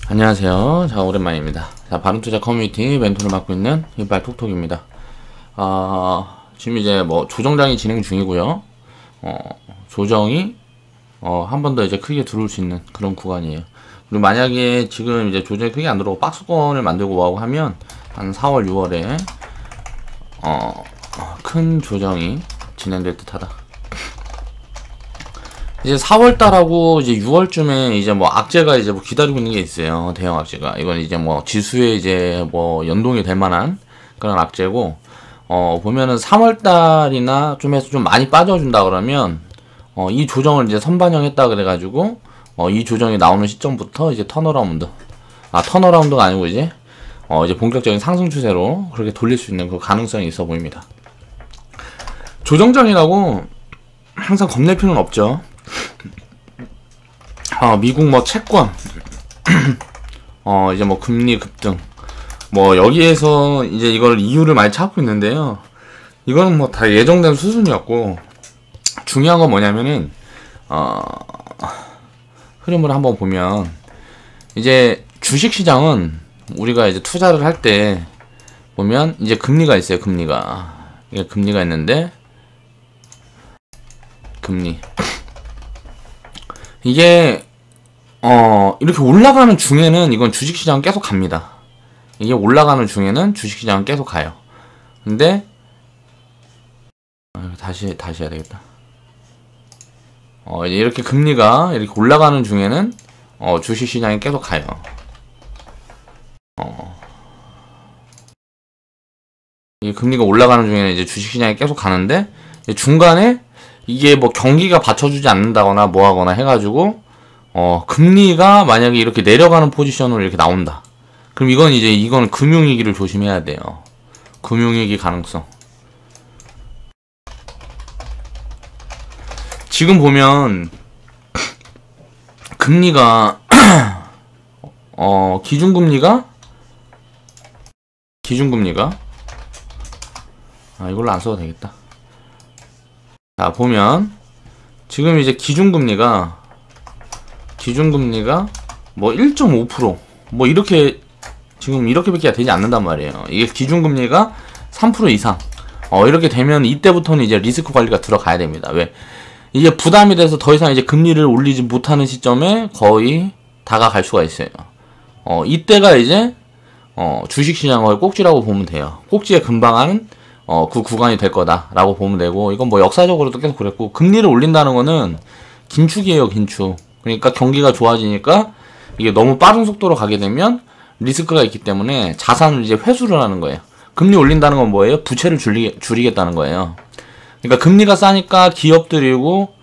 안녕하세요. 자, 오랜만입니다. 자, 바른투자 커뮤니티 멘토를 맡고 있는 이빨톡톡입니다. 지금 이제 뭐 조정장이 진행 중이고요. 조정이 한 번 더 이제 크게 들어올 수 있는 그런 구간이에요. 그리고 만약에 지금 이제 조정이 크게 안 들어오고 박스권을 만들고 뭐하고 하면 한 4월, 6월에 큰 조정이 진행될 듯하다. 이제 4월달하고 이제 6월쯤에 이제 뭐 악재가 이제 뭐 기다리고 있는 게 있어요. 대형 악재가. 이건 이제 뭐 지수에 이제 뭐 연동이 될 만한 그런 악재고, 보면은 3월달이나 좀 해서 좀 많이 빠져준다 그러면, 이 조정을 이제 선반영했다 그래가지고, 이 조정이 나오는 시점부터 이제 턴어라운드가 아니고 이제 본격적인 상승 추세로 그렇게 돌릴 수 있는 그 가능성이 있어 보입니다. 조정장이라고 항상 겁낼 필요는 없죠. 미국 뭐 채권, 이제 뭐 금리 급등, 뭐 여기에서 이제 이걸 이유를 많이 찾고 있는데요. 이거는 뭐 다 예정된 수순이었고, 중요한 건 뭐냐면은, 흐름을 한번 보면, 이제 주식시장은 우리가 이제 투자를 할 때 보면 이제 금리가 있어요. 이게 금리가 있는데, 이게 이렇게 올라가는 중에는 이건 주식시장은 계속 갑니다. 이게 올라가는 중에는 주식시장은 계속 가요. 근데 다시 해야 되겠다. 이렇게 금리가 이렇게 올라가는 중에는 주식시장이 계속 가요. 이게 금리가 올라가는 중에는 이제 주식시장이 계속 가는데, 중간에 이게 뭐 경기가 받쳐주지 않는다거나 뭐하거나 해가지고 금리가 만약에 이렇게 내려가는 포지션으로 이렇게 나온다. 그럼 이건 금융위기를 조심해야 돼요. 금융위기 가능성. 지금 보면 금리가 기준금리가 이걸로 안 써도 되겠다. 자, 보면 지금 이제 기준금리가 뭐 1.5% 뭐 이렇게 지금 이렇게밖에 되지 않는단 말이에요. 이게 기준금리가 3% 이상 이렇게 되면 이때부터는 이제 리스크 관리가 들어가야 됩니다. 왜? 이게 부담이 돼서 더 이상 이제 금리를 올리지 못하는 시점에 거의 다가갈 수가 있어요. 이때가 이제 주식시장의 꼭지라고 보면 돼요. 꼭지에 근방하는 그 구간이 될 거다라고 보면 되고, 이건 뭐 역사적으로도 계속 그랬고, 금리를 올린다는 거는 긴축이에요, 긴축. 그러니까 경기가 좋아지니까 이게 너무 빠른 속도로 가게 되면 리스크가 있기 때문에 자산을 이제 회수를 하는 거예요. 금리 올린다는 건 뭐예요? 부채를 줄이겠다는 거예요. 그러니까 금리가 싸니까 기업들이고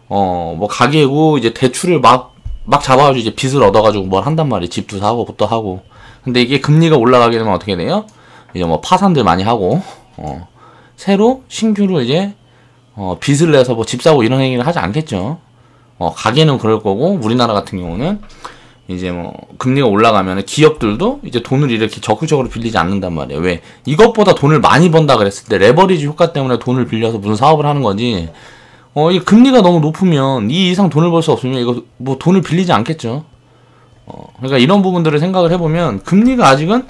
뭐 가게고 이제 대출을 막 잡아가지고 이제 빚을 얻어가지고 뭘 한단 말이에요. 집도 사고 빚도 하고. 근데 이게 금리가 올라가게 되면 어떻게 돼요? 이제 뭐 파산들 많이 하고 새로 신규로 이제 빚을 내서 뭐 집 사고 이런 행위를 하지 않겠죠. 가게는 그럴 거고, 우리나라 같은 경우는 이제 뭐 금리가 올라가면 기업들도 이제 돈을 이렇게 적극적으로 빌리지 않는단 말이에요. 왜? 이것보다 돈을 많이 번다 그랬을 때 레버리지 효과 때문에 돈을 빌려서 무슨 사업을 하는 거지. 이 금리가 너무 높으면 이 이상 돈을 벌 수 없으면 이거 뭐 돈을 빌리지 않겠죠. 그러니까 이런 부분들을 생각을 해보면 금리가 아직은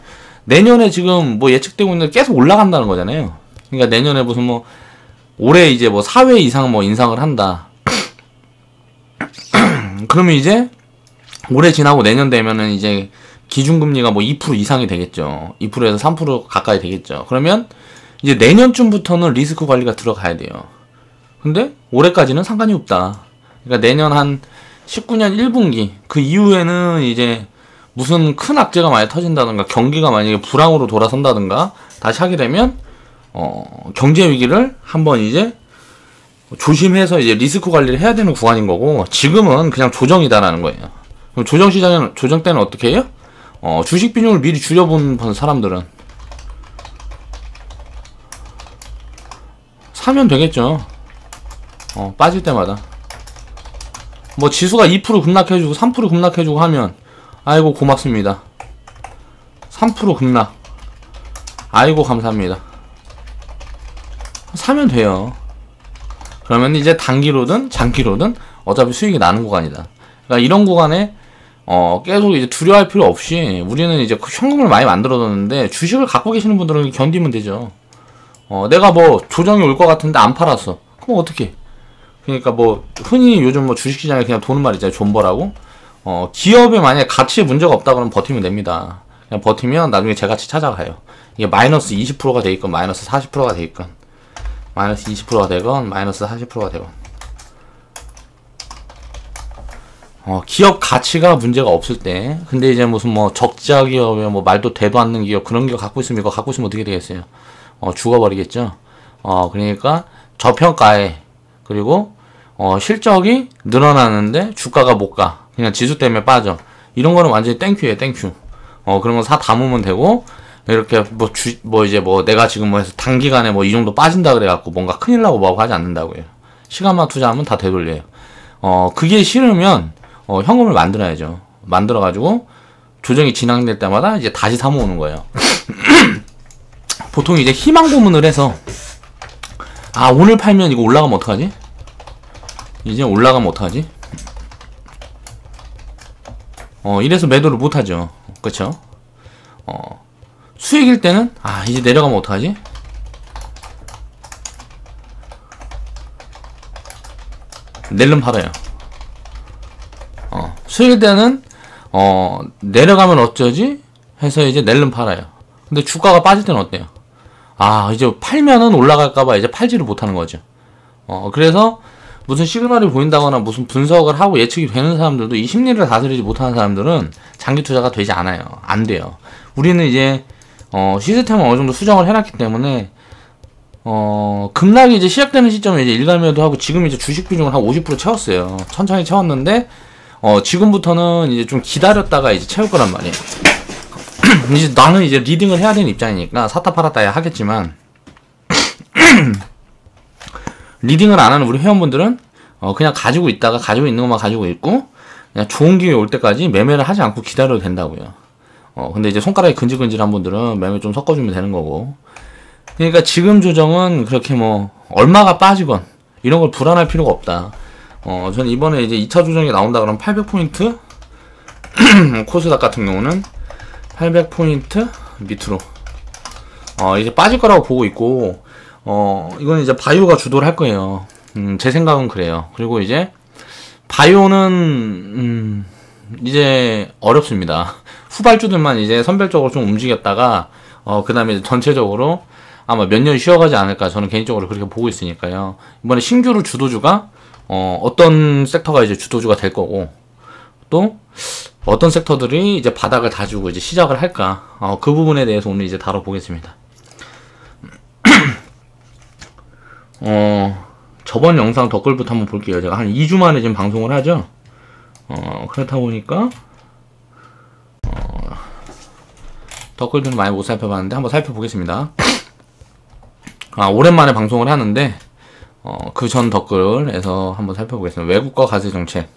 내년에 지금 뭐 예측되고 있는데 계속 올라간다는 거잖아요. 그러니까 내년에 무슨 뭐 올해 이제 뭐 4회 이상 뭐 인상을 한다. 그러면 이제 올해 지나고 내년 되면은 이제 기준금리가 뭐 2% 이상이 되겠죠. 2%에서 3% 가까이 되겠죠. 그러면 이제 내년쯤부터는 리스크 관리가 들어가야 돼요. 근데 올해까지는 상관이 없다. 그러니까 내년 한 19년 1분기 그 이후에는 이제 무슨 큰 악재가 많이 터진다든가 경기가 만약에 불황으로 돌아선다든가 다시 하게 되면 경제 위기를 한번 이제 조심해서 이제 리스크 관리를 해야 되는 구간인 거고, 지금은 그냥 조정이다라는 거예요. 그럼 조정 때는 어떻게 해요? 주식 비중을 미리 줄여본 사람들은 사면 되겠죠. 빠질 때마다 뭐 지수가 2% 급락해주고 3% 급락해주고 하면 아이고 고맙습니다. 3% 급락 아이고 감사합니다. 사면 돼요. 그러면 이제 단기로든 장기로든 어차피 수익이 나는 구간이다. 그러니까 이런 구간에 계속 이제 두려워할 필요 없이 우리는 이제 현금을 많이 만들어뒀는데 주식을 갖고 계시는 분들은 견디면 되죠. 내가 뭐 조정이 올 것 같은데 안 팔았어. 그럼 어떡해? 그러니까 뭐 흔히 요즘 뭐 주식시장에 그냥 도는 말 있잖아요. 존버라고. 기업에 만약에 가치에 문제가 없다 그러면 버티면 됩니다. 그냥 버티면 나중에 제 가치 찾아가요. 이게 마이너스 20%가 돼 있건 마이너스 40%가 돼 있건 마이너스 20%가 되건 마이너스 40%가 되건 기업 가치가 문제가 없을 때. 근데 이제 무슨 뭐 적자 기업에 뭐 말도 대도 않는 기업 그런 기업 갖고 있으면 이거 갖고 있으면 어떻게 되겠어요? 죽어버리겠죠. 그러니까 저평가에 그리고 실적이 늘어나는데 주가가 못 가. 그냥 지수 때문에 빠져. 이런 거는 완전히 땡큐예요, 땡큐. 그런 거 사 담으면 되고, 이렇게 이제 내가 지금 뭐 해서 단기간에 뭐 이 정도 빠진다 그래갖고 뭔가 큰일 나고 뭐하고 하지 않는다고요. 시간만 투자하면 다 되돌려요. 그게 싫으면, 현금을 만들어야죠. 만들어가지고, 조정이 진행될 때마다 이제 다시 사모으는 거예요. 보통 이제 희망 고문을 해서, 오늘 팔면 이거 올라가면 어떡하지? 이제 올라가면 어떡하지? 이래서 매도를 못하죠. 그쵸? 수익일 때는, 이제 내려가면 어떡하지? 낼름 팔아요. 수익일 때는, 내려가면 어쩌지? 해서 이제 낼름 팔아요. 근데 주가가 빠질 때는 어때요? 이제 팔면은 올라갈까봐 이제 팔지를 못하는 거죠. 그래서 무슨 시그널이 보인다거나 무슨 분석을 하고 예측이 되는 사람들도 이 심리를 다스리지 못하는 사람들은 장기 투자가 되지 않아요. 안 돼요. 우리는 이제, 시스템을 어느 정도 수정을 해놨기 때문에, 급락이 이제 시작되는 시점에 이제 일감매도 하고 지금 이제 주식 비중을 한 50% 채웠어요. 천천히 채웠는데, 지금부터는 이제 좀 기다렸다가 이제 채울 거란 말이에요. 이제 나는 이제 리딩을 해야 되는 입장이니까 샀다 팔았다 해야 하겠지만 리딩을 안 하는 우리 회원분들은 그냥 가지고 있다가 가지고 있는 것만 가지고 있고 그냥 좋은 기회 올 때까지 매매를 하지 않고 기다려도 된다고요. 근데 이제 손가락이 근질근질한 분들은 매매 좀 섞어주면 되는 거고. 그러니까 지금 조정은 그렇게 뭐 얼마가 빠지건 이런 걸 불안할 필요가 없다. 저는 이번에 이제 2차 조정이 나온다 그러면 800포인트 코스닥 같은 경우는 800포인트 밑으로 이제 빠질 거라고 보고 있고 이건 이제 바이오가 주도를 할 거예요. 제 생각은 그래요. 그리고 이제 바이오는 이제 어렵습니다. 후발주들만 이제 선별적으로 좀 움직였다가 그 다음에 이제 전체적으로 아마 몇 년 쉬어가지 않을까 저는 개인적으로 그렇게 보고 있으니까요. 이번에 신규로 주도주가 어떤 섹터가 이제 주도주가 될 거고 또 어떤 섹터들이 이제 바닥을 다주고 이제 시작을 할까? 그 부분에 대해서 오늘 이제 다뤄보겠습니다. 저번 영상 댓글부터 한번 볼게요. 제가 한 2주 만에 지금 방송을 하죠. 그렇다 보니까 댓글들은 많이 못 살펴봤는데 한번 살펴보겠습니다. 오랜만에 방송을 하는데 그 전 댓글에서 한번 살펴보겠습니다. 외국과 과세 정책,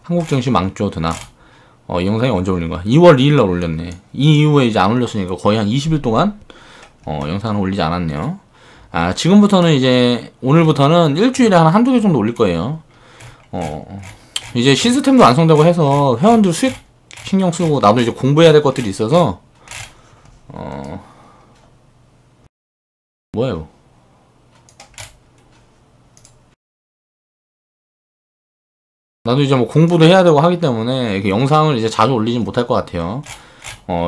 한국 증시 망조 드나. 이 영상이 언제 올린 거야? 2월 2일날 올렸네. 이 이후에 이제 안 올렸으니까 거의 한 20일 동안 영상을 올리지 않았네요. 지금부터는 이제 오늘부터는 일주일에 한 한두 개 정도 올릴 거예요. 이제 시스템도 완성되고 해서 회원들 수익 신경 쓰고 나도 이제 공부해야 될 것들이 있어서 뭐야 이거? 나도 이제 뭐 공부도 해야 되고 하기 때문에 이렇게 영상을 이제 자주 올리진 못할 것 같아요.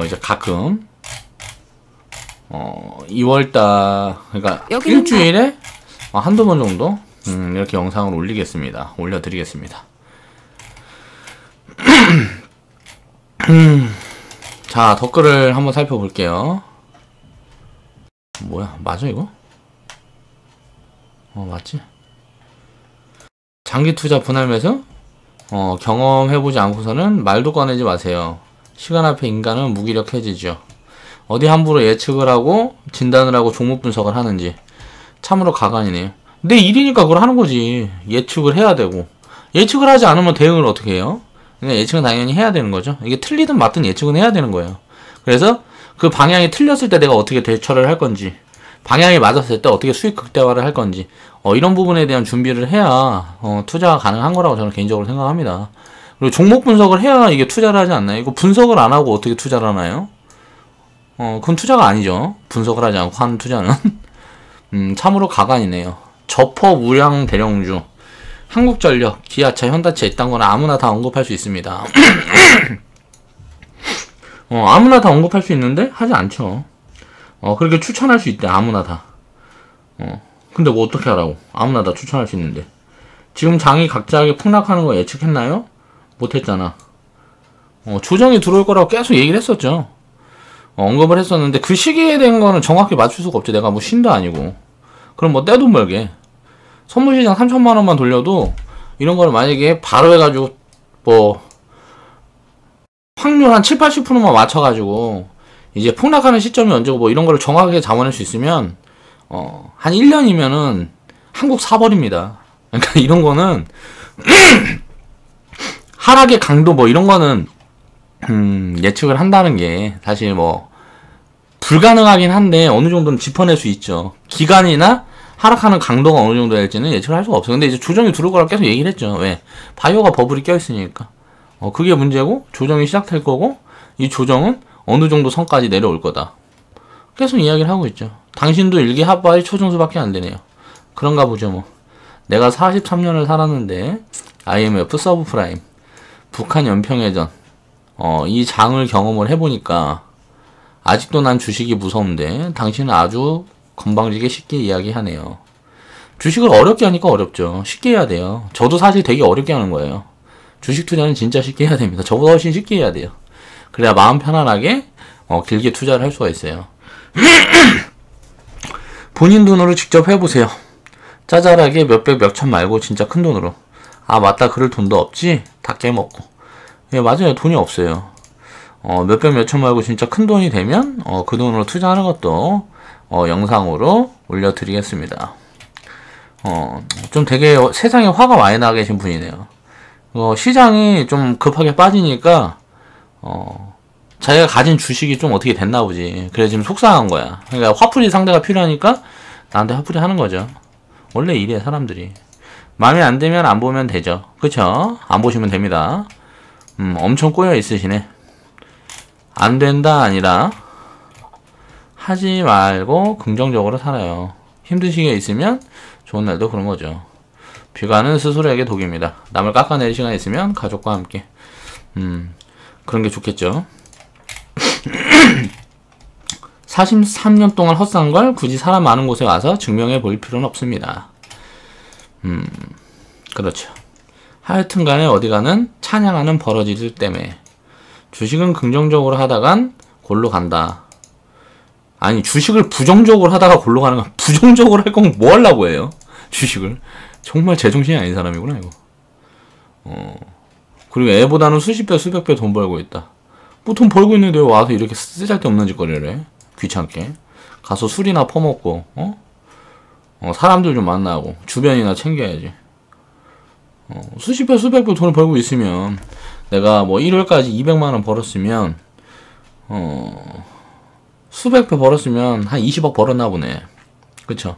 이제 가끔 2월달 그러니까 일주일에 한두 번 정도 이렇게 영상을 올리겠습니다. 올려드리겠습니다. 자, 댓글을 한번 살펴볼게요. 뭐야, 맞아 이거? 맞지? 장기 투자 분할 매수? 경험해보지 않고서는 말도 꺼내지 마세요. 시간 앞에 인간은 무기력해지죠. 어디 함부로 예측을 하고 진단을 하고 종목 분석을 하는지 참으로 가관이네요. 내 일이니까 그걸 하는 거지. 예측을 해야 되고 예측을 하지 않으면 대응을 어떻게 해요? 그냥 예측은 당연히 해야 되는 거죠. 이게 틀리든 맞든 예측은 해야 되는 거예요. 그래서 그 방향이 틀렸을 때 내가 어떻게 대처를 할 건지 방향이 맞았을 때 어떻게 수익 극대화를 할 건지 이런 부분에 대한 준비를 해야 투자가 가능한 거라고 저는 개인적으로 생각합니다. 그리고 종목 분석을 해야 이게 투자를 하지 않나요? 이거 분석을 안 하고 어떻게 투자를 하나요? 그건 투자가 아니죠. 분석을 하지 않고 하는 투자는. 참으로 가관이네요. 저퍼 우량 대령주, 한국전력, 기아차, 현대차 이딴 거는 아무나 다 언급할 수 있습니다. 아무나 다 언급할 수 있는데 하지 않죠. 그렇게 추천할 수 있대. 아무나 다. 근데 뭐 어떻게 하라고. 아무나 다 추천할 수 있는데. 지금 장이 각자하게 폭락하는 거 예측했나요? 못했잖아. 조정이 들어올 거라고 계속 얘기를 했었죠. 언급을 했었는데 그 시기에 대한 거는 정확히 맞출 수가 없지. 내가 뭐 신도 아니고. 그럼 뭐 떼돈 벌게. 선물시장 3천만 원만 돌려도 이런 거를 만약에 바로 해가지고 뭐 확률 한 7, 80%만 맞춰가지고 이제 폭락하는 시점이 언제고 뭐 이런 거를 정확하게 잡아낼 수 있으면 한 1년이면은 한국 사버립니다. 그러니까 이런 거는 하락의 강도 뭐 이런 거는 예측을 한다는 게 사실 뭐 불가능하긴 한데 어느 정도는 짚어낼 수 있죠. 기간이나 하락하는 강도가 어느 정도 될지는 예측을 할 수가 없어요. 근데 이제 조정이 들어올 거라고 계속 얘기를 했죠. 왜? 바이오가 버블이 껴있으니까. 그게 문제고 조정이 시작될 거고 이 조정은 어느 정도 선까지 내려올 거다. 계속 이야기를 하고 있죠. 당신도 일기 하바이 초중수밖에 안 되네요. 그런가 보죠 뭐. 내가 43년을 살았는데 IMF, 서브프라임, 북한 연평해전 이 장을 경험을 해보니까 아직도 난 주식이 무서운데 당신은 아주 건방지게 쉽게 이야기하네요. 주식을 어렵게 하니까 어렵죠. 쉽게 해야 돼요. 저도 사실 되게 어렵게 하는 거예요. 주식 투자는 진짜 쉽게 해야 됩니다. 저보다 훨씬 쉽게 해야 돼요. 그래야 마음 편안하게 길게 투자를 할 수가 있어요. 본인 돈으로 직접 해보세요. 짜잘하게 몇백 몇천 말고 진짜 큰 돈으로. 아 맞다, 그럴 돈도 없지? 다 깨먹고. 예, 맞아요. 돈이 없어요. 몇백 몇천 말고 진짜 큰 돈이 되면 그 돈으로 투자하는 것도 영상으로 올려드리겠습니다. 좀 되게 세상에 화가 많이 나 계신 분이네요. 시장이 좀 급하게 빠지니까 자기가 가진 주식이 좀 어떻게 됐나 보지. 그래서 지금 속상한 거야. 그러니까 화풀이 상대가 필요하니까 나한테 화풀이 하는 거죠. 원래 이래 사람들이. 마음에 안 들면 안 보면 되죠. 그쵸? 안 보시면 됩니다. 엄청 꼬여 있으시네. 안 된다 아니라 하지 말고 긍정적으로 살아요. 힘든 시기에 있으면 좋은 날도 그런 거죠. 비관은 스스로에게 독입니다. 남을 깎아내릴 시간이 있으면 가족과 함께 그런 게 좋겠죠. 43년 동안 헛산 걸 굳이 사람 많은 곳에 와서 증명해 볼 필요는 없습니다. 그렇죠. 하여튼 간에 어디 가는 찬양하는 버러지들 때문에 주식은 긍정적으로 하다간 골로 간다. 아니 주식을 부정적으로 하다가 골로 가는 건 부정적으로 할 거면 뭐 하려고 해요? 주식을. 정말 제정신이 아닌 사람이구나 이거. 그리고 애보다는 수십 배 수백 배 돈 벌고 있다. 뭐 돈 벌고 있는데 왜 와서 이렇게 쓰잘데없는 짓거리를 해? 귀찮게. 가서 술이나 퍼먹고 사람들 좀 만나고 주변이나 챙겨야지. 수십 배 수백 배 돈을 벌고 있으면 내가 뭐 1월까지 200만원 벌었으면 수백 배 벌었으면 한 20억 벌었나 보네. 그쵸?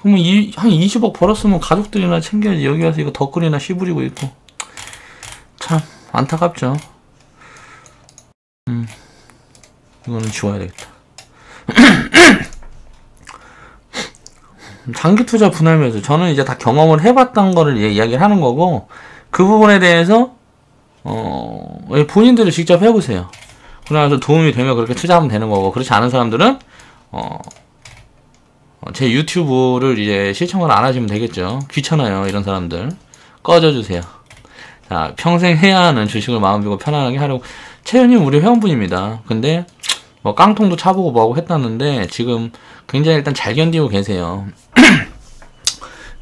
그러면 한 20억 벌었으면 가족들이나 챙겨야지. 여기 와서 이거 덧글이나 씨부리고 있고. 참 안타깝죠. 이거는 지워야 되겠다. 장기 투자 분할매수. 저는 이제 다 경험을 해봤던 거를 이야기를 하는 거고, 그 부분에 대해서 본인들이 직접 해보세요. 그러면서 도움이 되면 그렇게 투자하면 되는 거고, 그렇지 않은 사람들은 제 유튜브를 이제 시청을 안 하시면 되겠죠. 귀찮아요 이런 사람들. 꺼져주세요. 자, 평생 해야 하는 주식을 마음 비고 편안하게 하려고. 채연님 우리 회원분입니다. 근데 뭐 깡통도 차보고 뭐하고 했다는데 지금 굉장히 일단 잘 견디고 계세요.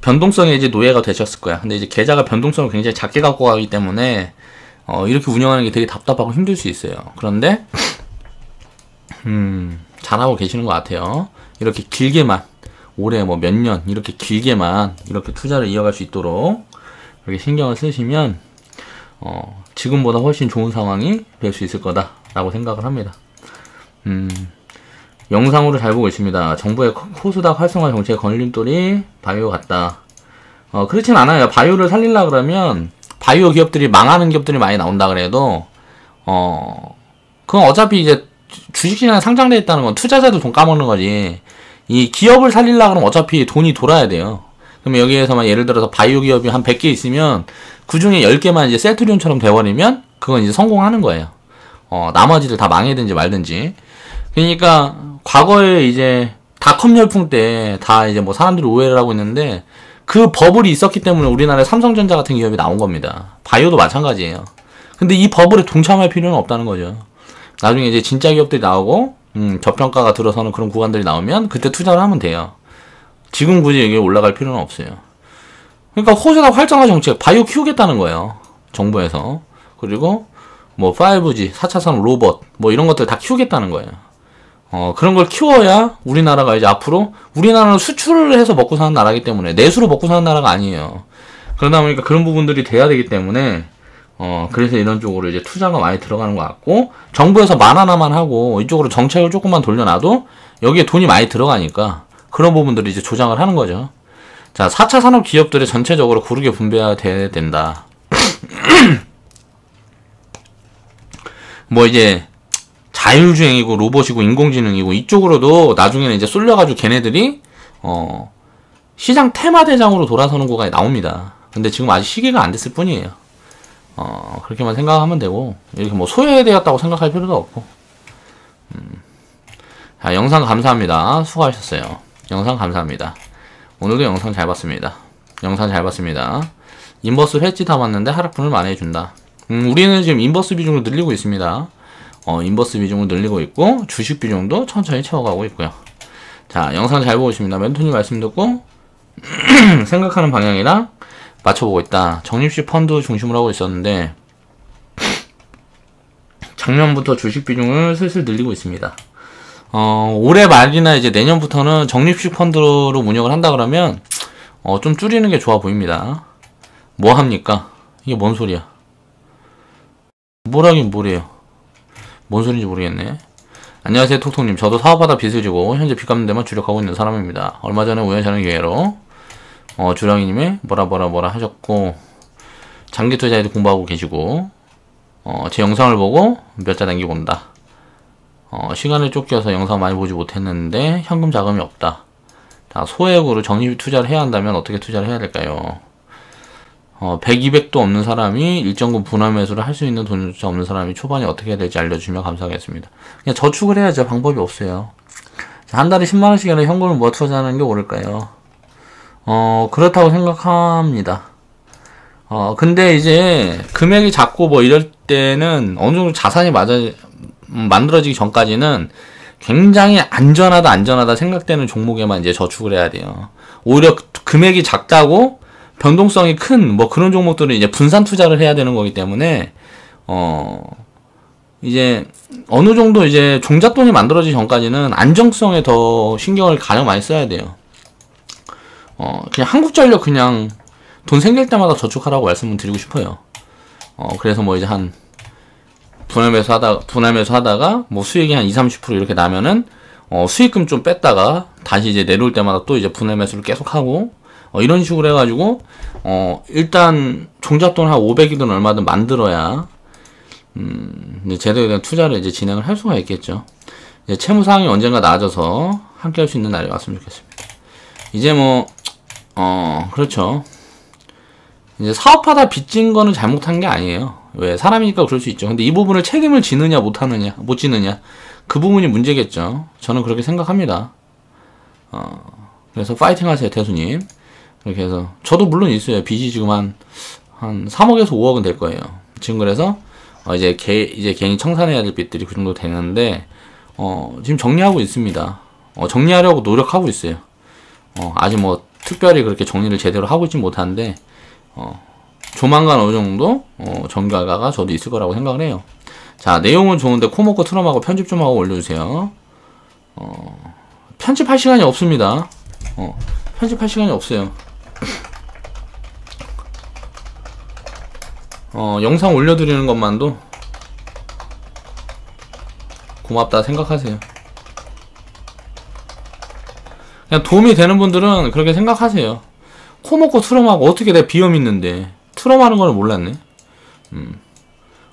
변동성에 이제 노예가 되셨을 거야. 근데 이제 계좌가 변동성을 굉장히 작게 갖고 가기 때문에 이렇게 운영하는 게 되게 답답하고 힘들 수 있어요. 그런데 잘하고 계시는 것 같아요. 이렇게 길게만 올해 뭐 몇 년 이렇게 길게만 이렇게 투자를 이어갈 수 있도록 이렇게 신경을 쓰시면 지금보다 훨씬 좋은 상황이 될 수 있을 거다라고 생각을 합니다. 영상으로 잘 보고 있습니다. 정부의 코스닥 활성화 정책의 걸림돌이 바이오 같다. 그렇진 않아요. 바이오를 살리려고 그러면 바이오 기업들이 망하는 기업들이 많이 나온다 그래도 그건 어차피 이제 주식시장에 상장돼 있다는 건 투자자도 돈 까먹는 거지. 이 기업을 살리려고 하면 어차피 돈이 돌아야 돼요. 그러면 여기에서만 예를 들어서 바이오 기업이 한 100개 있으면 그 중에 10개만 이제 셀트리온처럼 돼버리면 그건 이제 성공하는 거예요. 나머지들 다 망해든지 말든지. 그러니까 과거에 이제 닷컴 열풍 때 다 이제 뭐 사람들이 오해를 하고 있는데 그 버블이 있었기 때문에 우리나라에 삼성전자 같은 기업이 나온 겁니다. 바이오도 마찬가지예요. 근데 이 버블에 동참할 필요는 없다는 거죠. 나중에 이제 진짜 기업들이 나오고 저평가가 들어서는 그런 구간들이 나오면 그때 투자를 하면 돼요. 지금 굳이 여기 올라갈 필요는 없어요. 그러니까 호재다 활성화 정책 바이오 키우겠다는 거예요. 정부에서. 그리고 뭐 5G, 4차 산업 로봇 뭐 이런 것들 다 키우겠다는 거예요. 그런 걸 키워야 우리나라가 이제 앞으로 우리나라는 수출을 해서 먹고 사는 나라이기 때문에 내수로 먹고 사는 나라가 아니에요. 그러다 보니까 그런 부분들이 돼야 되기 때문에 그래서 이런 쪽으로 이제 투자가 많이 들어가는 것 같고 정부에서 만 하나만 하고 이쪽으로 정책을 조금만 돌려놔도 여기에 돈이 많이 들어가니까 그런 부분들을 이제 조장을 하는 거죠. 자, 4차 산업 기업들이 전체적으로 고르게 분배해야 된다. 뭐 이제 자율주행이고 로봇이고 인공지능이고 이쪽으로도 나중에는 이제 쏠려가지고 걔네들이 시장 테마대장으로 돌아서는 구간이 나옵니다. 근데 지금 아직 시기가 안 됐을 뿐이에요. 그렇게만 생각하면 되고 이렇게 뭐 소외되었다고 생각할 필요도 없고. 자, 영상 감사합니다. 수고하셨어요. 영상 감사합니다. 오늘도 영상 잘 봤습니다. 영상 잘 봤습니다. 인버스 회지 다 봤는데 하락분을 많이 해준다. 우리는 지금 인버스 비중을 늘리고 있습니다. 인버스 비중을 늘리고 있고 주식 비중도 천천히 채워가고 있고요. 자, 영상 잘 보고 있습니다. 멘토님 말씀 듣고 생각하는 방향이랑 맞춰보고 있다. 적립식 펀드 중심으로 하고 있었는데 작년부터 주식 비중을 슬슬 늘리고 있습니다. 올해 말이나 이제 내년부터는 적립식 펀드로 운영을 한다 그러면 좀 줄이는 게 좋아 보입니다. 뭐 합니까? 이게 뭔 소리야? 뭐라긴 뭐래요? 뭔 소리인지 모르겠네. 안녕하세요, 톡톡님. 저도 사업하다 빚을 지고 현재 빚 갚는 데만 주력하고 있는 사람입니다. 얼마 전에 우연찮은 기회로 주량이님이 뭐라 하셨고 장기 투자에도 공부하고 계시고 제 영상을 보고 몇 자 남기고 온다. 시간을 쫓겨서 영상 많이 보지 못했는데 현금 자금이 없다. 자, 소액으로 적립 투자를 해야 한다면 어떻게 투자를 해야 될까요? 100, 200도 없는 사람이 일정금 분할 매수를 할 수 있는 돈조차 없는 사람이 초반에 어떻게 해야 될지 알려주시면 감사하겠습니다. 그냥 저축을 해야죠. 방법이 없어요. 자, 한 달에 10만원씩이나 현금을 모아 투자하는 게 옳을까요? 그렇다고 생각합니다. 근데 이제 금액이 작고 뭐 이럴 때는 어느 정도 자산이 만들어지기 전까지는 굉장히 안전하다 생각되는 종목에만 이제 저축을 해야 돼요. 오히려 금액이 작다고 변동성이 큰 뭐 그런 종목들은 이제 분산 투자를 해야 되는 거기 때문에 이제 어느 정도 이제 종잣돈이 만들어지기 전까지는 안정성에 더 신경을 가장 많이 써야 돼요. 그냥 한국전력 그냥 돈 생길 때마다 저축하라고 말씀을 드리고 싶어요. 그래서 뭐 이제 한 분할 매수 하다가 뭐 수익이 한 20-30% 이렇게 나면은 수익금 좀 뺐다가 다시 이제 내려올 때마다 또 이제 분할 매수를 계속 하고 이런 식으로 해가지고 일단 종잣돈 한 500이든 얼마든 만들어야 이제 제대로 된 투자를 이제 진행을 할 수가 있겠죠. 이제 채무 상황이 언젠가 나아져서 함께 할 수 있는 날이 왔으면 좋겠습니다. 이제 뭐 그렇죠. 이제 사업하다 빚진 거는 잘못한 게 아니에요. 왜? 사람이니까 그럴 수 있죠. 근데 이 부분을 책임을 지느냐 못 지느냐 그 부분이 문제겠죠. 저는 그렇게 생각합니다. 그래서 파이팅 하세요, 태수님. 이렇게 해서 저도 물론 있어요. 빚이 지금 한 3억에서 5억은 될 거예요. 지금 그래서 이제 괜히 청산해야 될 빚들이 그 정도 되는데 지금 정리하고 있습니다. 정리하려고 노력하고 있어요. 아직 뭐 특별히 그렇게 정리를 제대로 하고 있진 못하는데 조만간 어느 정도 정결과가 저도 있을 거라고 생각을 해요. 자, 내용은 좋은데 코먹고 트럼하고 편집 좀 하고 올려주세요. 편집할 시간이 없습니다. 편집할 시간이 없어요. 영상 올려드리는 것만도 고맙다 생각하세요. 그냥 도움이 되는 분들은 그렇게 생각하세요. 코먹고 트럼하고 어떻게 내 비염 있는데 트럼하는 거는 몰랐네.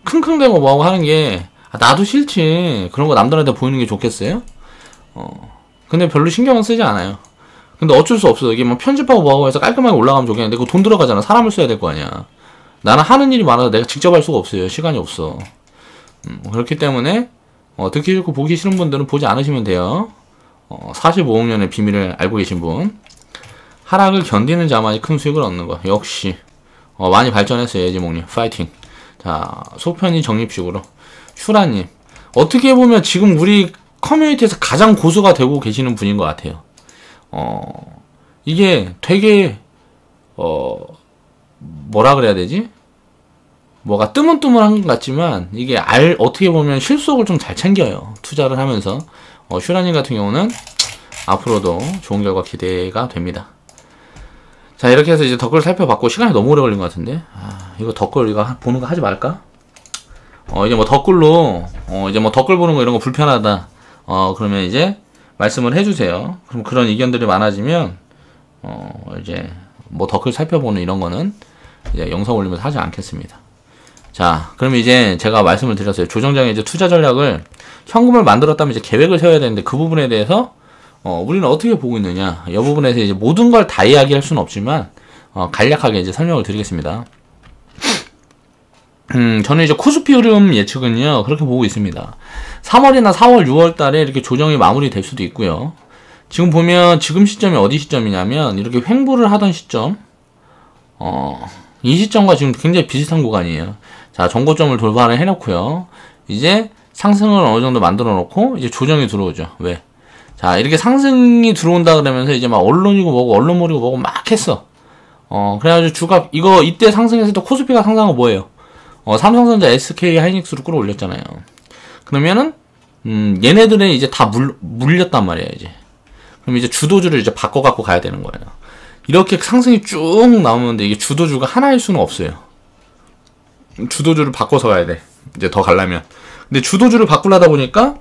킁킁대고 뭐하고 하는 게 나도 싫지. 그런 거 남들한테 보이는 게 좋겠어요? 근데 별로 신경은 쓰지 않아요. 근데 어쩔 수 없어. 이게 뭐 편집하고 뭐하고 해서 깔끔하게 올라가면 좋겠는데 그거 돈 들어가잖아. 사람을 써야 될 거 아니야. 나는 하는 일이 많아서 내가 직접 할 수가 없어요. 시간이 없어. 그렇기 때문에 듣기 싫고 보기 싫은 분들은 보지 않으시면 돼요. 45억 년의 비밀을 알고 계신 분. 하락을 견디는 자만이 큰 수익을 얻는 거. 역시 많이 발전했어요. 예지몽님 파이팅. 자, 소편이 적립식으로 슈라님, 어떻게 보면 지금 우리 커뮤니티에서 가장 고수가 되고 계시는 분인 것 같아요. 이게 되게 뭐라 그래야 되지? 뭐가 뜨문뜨문한 것 같지만 이게 어떻게 보면 실속을 좀 잘 챙겨요. 투자를 하면서. 슈라님 같은 경우는 앞으로도 좋은 결과 기대가 됩니다. 자, 이렇게 해서 이제 덧글 살펴봤고 시간이 너무 오래 걸린 것 같은데 이거 덧글 이거 보는 거 하지 말까? 이제 뭐 덧글로 이제 뭐 덧글 보는 거 이런 거 불편하다 그러면 이제 말씀을 해주세요. 그럼 그런 의견들이 많아지면 이제 뭐 덧글 살펴보는 이런 거는 이제 영상 올리면서 하지 않겠습니다. 자, 그럼 이제 제가 말씀을 드렸어요. 조정장의 이제 투자 전략을 현금을 만들었다면 이제 계획을 세워야 되는데 그 부분에 대해서 우리는 어떻게 보고 있느냐. 이 부분에서 이제 모든 걸 다 이야기할 수는 없지만 간략하게 이제 설명을 드리겠습니다. 저는 이제 코스피 흐름 예측은요 그렇게 보고 있습니다. 3월이나 4월, 6월 달에 이렇게 조정이 마무리될 수도 있고요. 지금 보면 지금 시점이 어디 시점이냐면 이렇게 횡보를 하던 시점, 이 시점과 지금 굉장히 비슷한 구간이에요. 자, 정고점을 돌파를 해놓고요. 이제 상승을 어느 정도 만들어 놓고 이제 조정이 들어오죠. 왜? 자, 이렇게 상승이 들어온다 그러면서 이제 막 언론이고 뭐고 언론몰이고 뭐고 막 했어. 그래가지고 주가 이때 상승했을 때 코스피가 상승한 거 뭐예요? 삼성전자, SK 하이닉스로 끌어올렸잖아요. 그러면은 얘네들은 이제 다 물렸단 말이에요. 이제 그럼 이제 주도주를 이제 바꿔갖고 가야 되는 거예요. 이렇게 상승이 쭉 나오는데 이게 주도주가 하나일 수는 없어요. 주도주를 바꿔서 가야 돼. 이제 더 가려면. 근데 주도주를 바꾸려다 보니까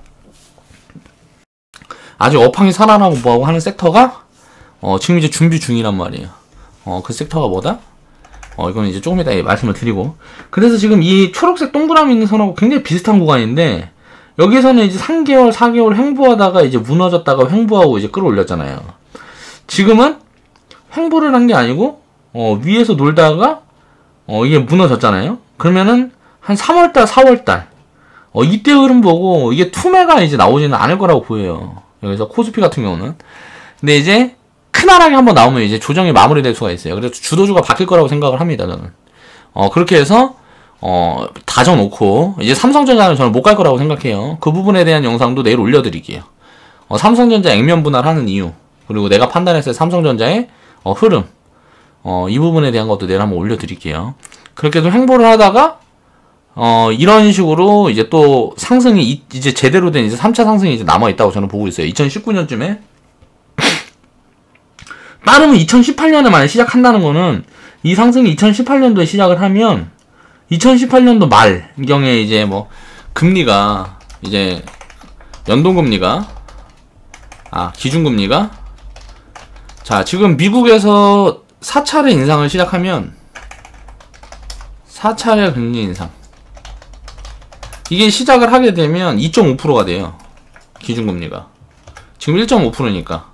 아직 업황이 살아나고 뭐하고 하는 섹터가 지금 이제 준비 중이란 말이에요. 그 섹터가 뭐다? 이건 이제 조금 이따 말씀을 드리고. 그래서 지금 이 초록색 동그라미 있는 선하고 굉장히 비슷한 구간인데 여기서는 이제 3개월, 4개월 횡보하다가 이제 무너졌다가 횡보하고 이제 끌어올렸잖아요. 지금은 횡보를 한 게 아니고 위에서 놀다가 이게 무너졌잖아요. 그러면은 한 3월달, 4월달 이때 흐름 보고 이게 투매가 이제 나오지는 않을 거라고 보여요. 여기서 코스피 같은 경우는. 근데 이제 크나락이 한번 나오면 이제 조정이 마무리될 수가 있어요. 그래서 주도주가 바뀔 거라고 생각을 합니다, 저는. 그렇게 해서 다져놓고 이제 삼성전자는 저는 못 갈 거라고 생각해요. 그 부분에 대한 영상도 내일 올려드릴게요. 삼성전자 액면 분할하는 이유, 그리고 내가 판단했을 때 삼성전자의 흐름, 이 부분에 대한 것도 내일 한번 올려드릴게요. 그렇게 해서 횡보를 하다가 이런 식으로 이제 또 상승이 이제 제대로 된 이제 3차 상승이 이제 남아있다고 저는 보고 있어요. 2019년쯤에. 따르면 2018년에 만에 시작한다는 거는 이 상승이 2018년도에 시작을 하면 2018년도 말경에 이제 뭐 금리가 이제 연동금리가 기준금리가 자, 지금 미국에서 4차례 인상을 시작하면 4차례 금리 인상 이게 시작을 하게 되면 2.5%가 돼요. 기준금리가 지금 1.5%니까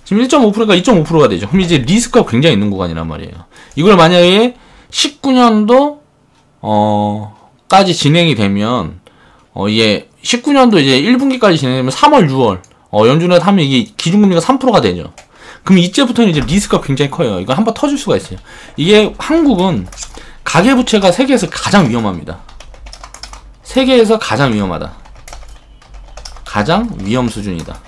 지금 1.5%가 2.5%가 되죠. 그럼 이제 리스크가 굉장히 있는 구간이란 말이에요. 이걸 만약에 19년도 까지 진행이 되면 이게 19년도 이제 1분기까지 진행되면 3월, 6월 연준에 하면 이게 기준금리가 3%가 되죠. 그럼 이제부터는 이제 리스크가 굉장히 커요. 이거 한번 터질 수가 있어요. 이게 한국은 가계부채가 세계에서 가장 위험합니다. 세계에서 가장 위험하다. 가장 위험 수준이다.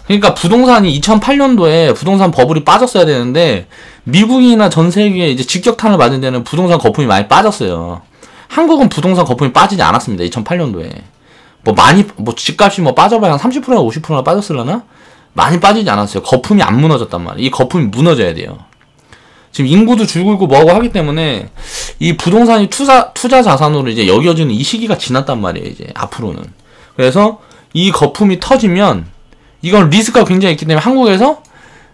그러니까 부동산이 2008년도에 부동산 버블이 빠졌어야 되는데 미국이나 전 세계에 이제 직격탄을 맞은 데는 부동산 거품이 많이 빠졌어요. 한국은 부동산 거품이 빠지지 않았습니다. 2008년도에 집값이 빠져봐야 한 30%나 50%나 빠졌을라나? 많이 빠지지 않았어요. 거품이 안 무너졌단 말이에요. 이 거품이 무너져야 돼요. 지금 인구도 줄고 뭐하고 하기 때문에 이 부동산이 투자 자산으로 이제 여겨지는 이 시기가 지났단 말이에요. 이제 앞으로는. 그래서 이 거품이 터지면 이건 리스크가 굉장히 있기 때문에 한국에서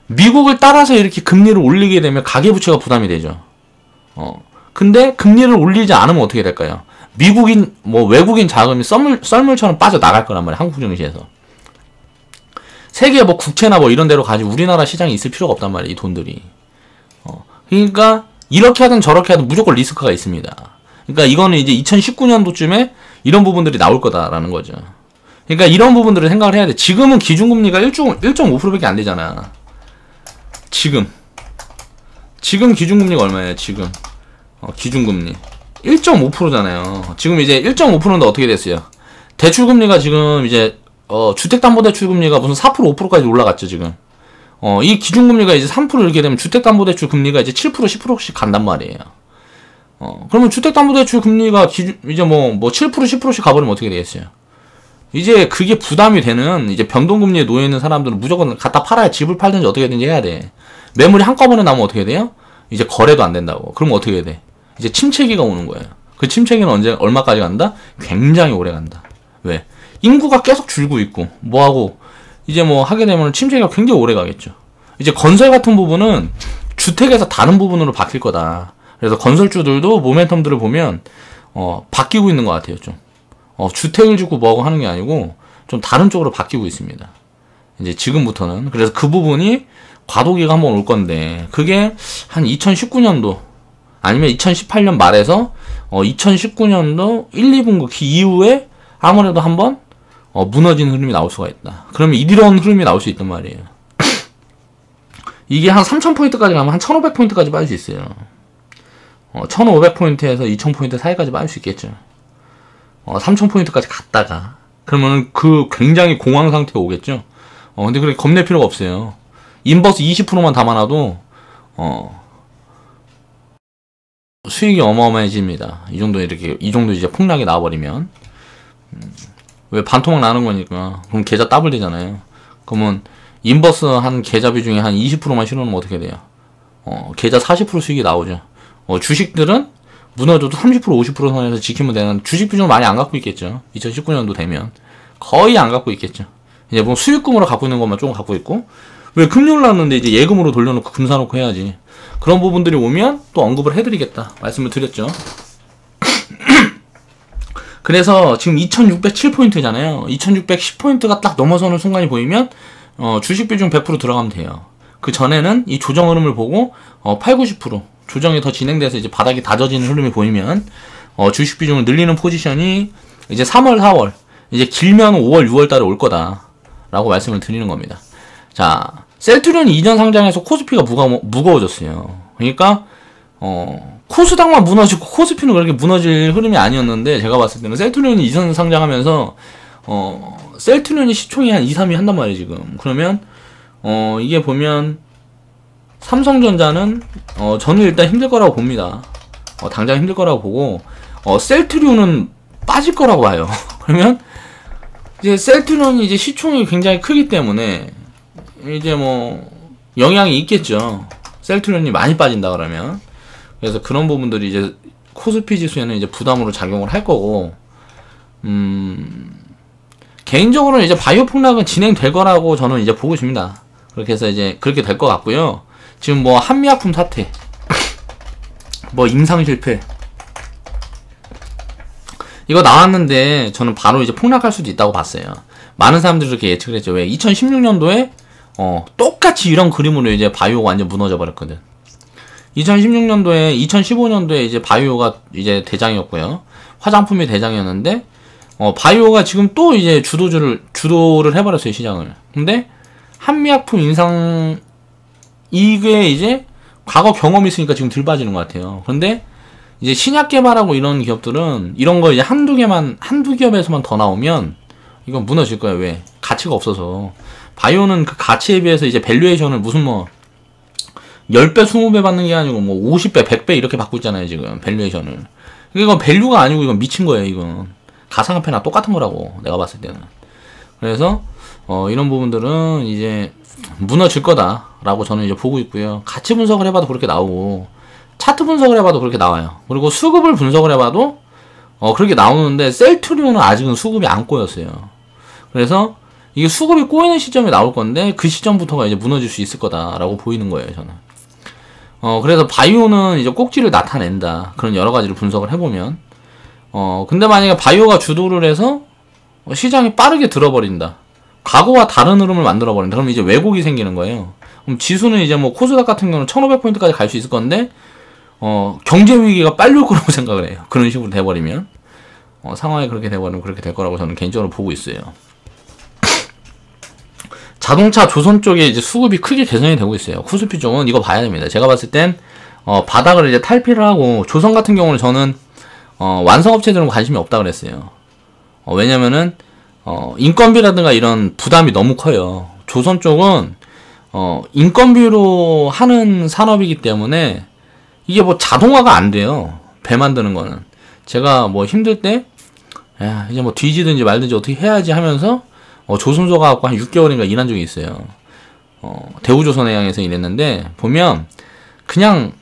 미국을 따라서 이렇게 금리를 올리게 되면 가계부채가 부담이 되죠. 근데 금리를 올리지 않으면 어떻게 될까요? 미국인, 뭐 외국인 자금이 썰물처럼 빠져나갈 거란 말이에요. 한국 증시에서. 세계 뭐 국채나 뭐 이런 데로 가지 우리나라 시장에 있을 필요가 없단 말이에요. 이 돈들이. 그러니까 이렇게 하든 저렇게 하든 무조건 리스크가 있습니다. 그러니까 이거는 이제 2019년도쯤에 이런 부분들이 나올 거다라는 거죠. 그러니까 이런 부분들을 생각을 해야 돼. 지금은 기준금리가 1.5%밖에 안 되잖아. 지금 기준금리가 얼마예요? 지금 기준금리 1.5%잖아요. 지금 이제 1.5%인데 어떻게 됐어요? 대출금리가 지금 이제 주택담보대출금리가 무슨 4% 5%까지 올라갔죠 지금. 이 기준금리가 이제 3% 이렇게 되면 주택담보대출 금리가 이제 7% 10%씩 간단 말이에요. 그러면 주택담보대출 금리가 이제 뭐 7% 10%씩 가버리면 어떻게 되겠어요? 이제 그게 부담이 되는 이제 변동금리에 놓여 있는 사람들은 무조건 갖다 팔아야 집을 팔든지 어떻게든지 해야 돼. 매물이 한꺼번에 나오면 어떻게 돼요? 이제 거래도 안 된다고. 그러면 어떻게 해야 돼? 이제 침체기가 오는 거예요. 그 침체기는 얼마까지 간다? 굉장히 오래 간다. 왜? 인구가 계속 줄고 있고, 뭐하고, 이제 뭐 하게 되면 침체기가 굉장히 오래 가겠죠. 이제 건설 같은 부분은 주택에서 다른 부분으로 바뀔 거다. 그래서 건설주들도 모멘텀들을 보면, 바뀌고 있는 것 같아요, 좀. 주택을 짓고 뭐하고 하는 게 아니고, 좀 다른 쪽으로 바뀌고 있습니다. 이제 지금부터는. 그래서 그 부분이 과도기가 한번 올 건데, 그게 한 2019년도, 아니면 2018년 말에서 2019년도 1, 2분기 이후에 아무래도 한번 무너지는 흐름이 나올 수가 있다. 그러면 이런 흐름이 나올 수 있단 말이에요. 이게 한 3000포인트까지 가면 한 1500포인트까지 빠질 수 있어요. 1500포인트에서 2000포인트 사이까지 빠질 수 있겠죠. 3000포인트까지 갔다가 그러면은 그 굉장히 공황 상태가 오겠죠. 근데 그렇게 겁낼 필요가 없어요. 인버스 20%만 담아놔도 수익이 어마어마해집니다. 이 정도 이제 폭락이 나와버리면. 왜 반토막 나는 거니까. 그럼 계좌 더블 되잖아요. 그러면 인버스 한 계좌 비중에 한 20%만 실어놓으면 어떻게 돼요? 계좌 40% 수익이 나오죠. 주식들은 무너져도 30% 50% 선에서 지키면 되는 주식 비중을 많이 안 갖고 있겠죠. 2019년도 되면 거의 안 갖고 있겠죠. 이제 뭐 수익금으로 갖고 있는 것만 조금 갖고 있고, 왜 금리 올랐는데 이제 예금으로 돌려놓고 금 사놓고 해야지. 그런 부분들이 오면 또 언급을 해드리겠다 말씀을 드렸죠. 그래서 지금 2607포인트잖아요. 2610포인트가 딱 넘어서는 순간이 보이면 주식 비중 100% 들어가면 돼요. 그 전에는 이 조정 흐름을 보고 8, 90% 조정이 더 진행돼서 이제 바닥이 다져지는 흐름이 보이면 주식 비중을 늘리는 포지션이 이제 3월, 4월, 이제 길면 5월, 6월 달에 올 거다라고 말씀을 드리는 겁니다. 자, 셀트리온이 이전 상장해서 코스피가 무거워졌어요. 그러니까 코스닥만 무너지고 코스피는 그렇게 무너질 흐름이 아니었는데, 제가 봤을 때는 셀트리온이 이전 상장하면서 셀트리온이 시총이 한 2, 3위 한단 말이에요 지금. 그러면 이게 보면 삼성전자는 저는 일단 힘들 거라고 봅니다. 당장 힘들 거라고 보고, 셀트리온은 빠질 거라고 봐요. 그러면 이제 셀트리온이 이제 시총이 굉장히 크기 때문에 이제 뭐 영향이 있겠죠. 셀트리온이 많이 빠진다 그러면. 그래서 그런 부분들이 이제 코스피 지수에는 이제 부담으로 작용을 할 거고, 개인적으로는 이제 바이오 폭락은 진행될 거라고 저는 이제 보고 있습니다. 그렇게 해서 이제 그렇게 될 것 같고요. 지금 뭐 한미약품 사태, 뭐 임상 실패, 이거 나왔는데 저는 바로 이제 폭락할 수도 있다고 봤어요. 많은 사람들이 그렇게 예측을 했죠. 왜? 2016년도에 똑같이 이런 그림으로 이제 바이오가 완전 무너져 버렸거든. 2016년도에 2015년도에 이제 바이오가 이제 대장이었고요. 화장품이 대장이었는데 바이오가 지금 또 이제 주도를 해버렸어요, 시장을. 근데 한미약품 인상, 이게 이제 과거 경험이 있으니까 지금 덜 빠지는 것 같아요. 그런데 이제 신약 개발하고 이런 기업들은 이런 거 이제 한두 기업에서만 더 나오면 이건 무너질 거예요. 왜? 가치가 없어서. 바이오는 그 가치에 비해서 이제 밸류에이션을 무슨 뭐 10배, 20배 받는 게 아니고 뭐 50배, 100배 이렇게 받고 있잖아요, 지금 밸류에이션을. 이건 밸류가 아니고 이건 미친 거예요, 이건. 가상화폐나 똑같은 거라고 내가 봤을 때는. 그래서 이런 부분들은 이제 무너질 거다라고 저는 이제 보고 있고요. 가치 분석을 해봐도 그렇게 나오고, 차트 분석을 해봐도 그렇게 나와요. 그리고 수급을 분석을 해봐도 그렇게 나오는데, 셀트리온은 아직은 수급이 안 꼬였어요. 그래서 이게 수급이 꼬이는 시점이 나올 건데, 그 시점부터가 이제 무너질 수 있을 거다라고 보이는 거예요, 저는. 그래서 바이오는 이제 꼭지를 나타낸다. 그런 여러 가지를 분석을 해보면. 근데 만약에 바이오가 주도를 해서 시장이 빠르게 들어버린다. 과거와 다른 흐름을 만들어버린다. 그럼 이제 왜곡이 생기는 거예요. 그럼 지수는 이제 뭐 코스닥 같은 경우는 1500포인트까지 갈 수 있을 건데, 경제 위기가 빨리 올 거라고 생각을 해요. 그런 식으로 돼버리면. 상황이 그렇게 돼버리면 그렇게 될 거라고 저는 개인적으로 보고 있어요. 자동차 조선 쪽에 이제 수급이 크게 개선이 되고 있어요. 코스피 쪽은 이거 봐야 됩니다. 제가 봤을 땐, 바닥을 이제 탈피를 하고, 조선 같은 경우는 저는, 완성업체들은 관심이 없다 그랬어요. 왜냐면은, 인건비라든가 이런 부담이 너무 커요. 조선 쪽은, 인건비로 하는 산업이기 때문에, 이게 뭐 자동화가 안 돼요. 배 만드는 거는. 제가 뭐 힘들 때, 야, 이제 뭐 뒤지든지 말든지 어떻게 해야지 하면서, 조선소 가갖고 한 6개월인가 일한 적이 있어요. 대우조선해양에서 일했는데, 보면, 그냥,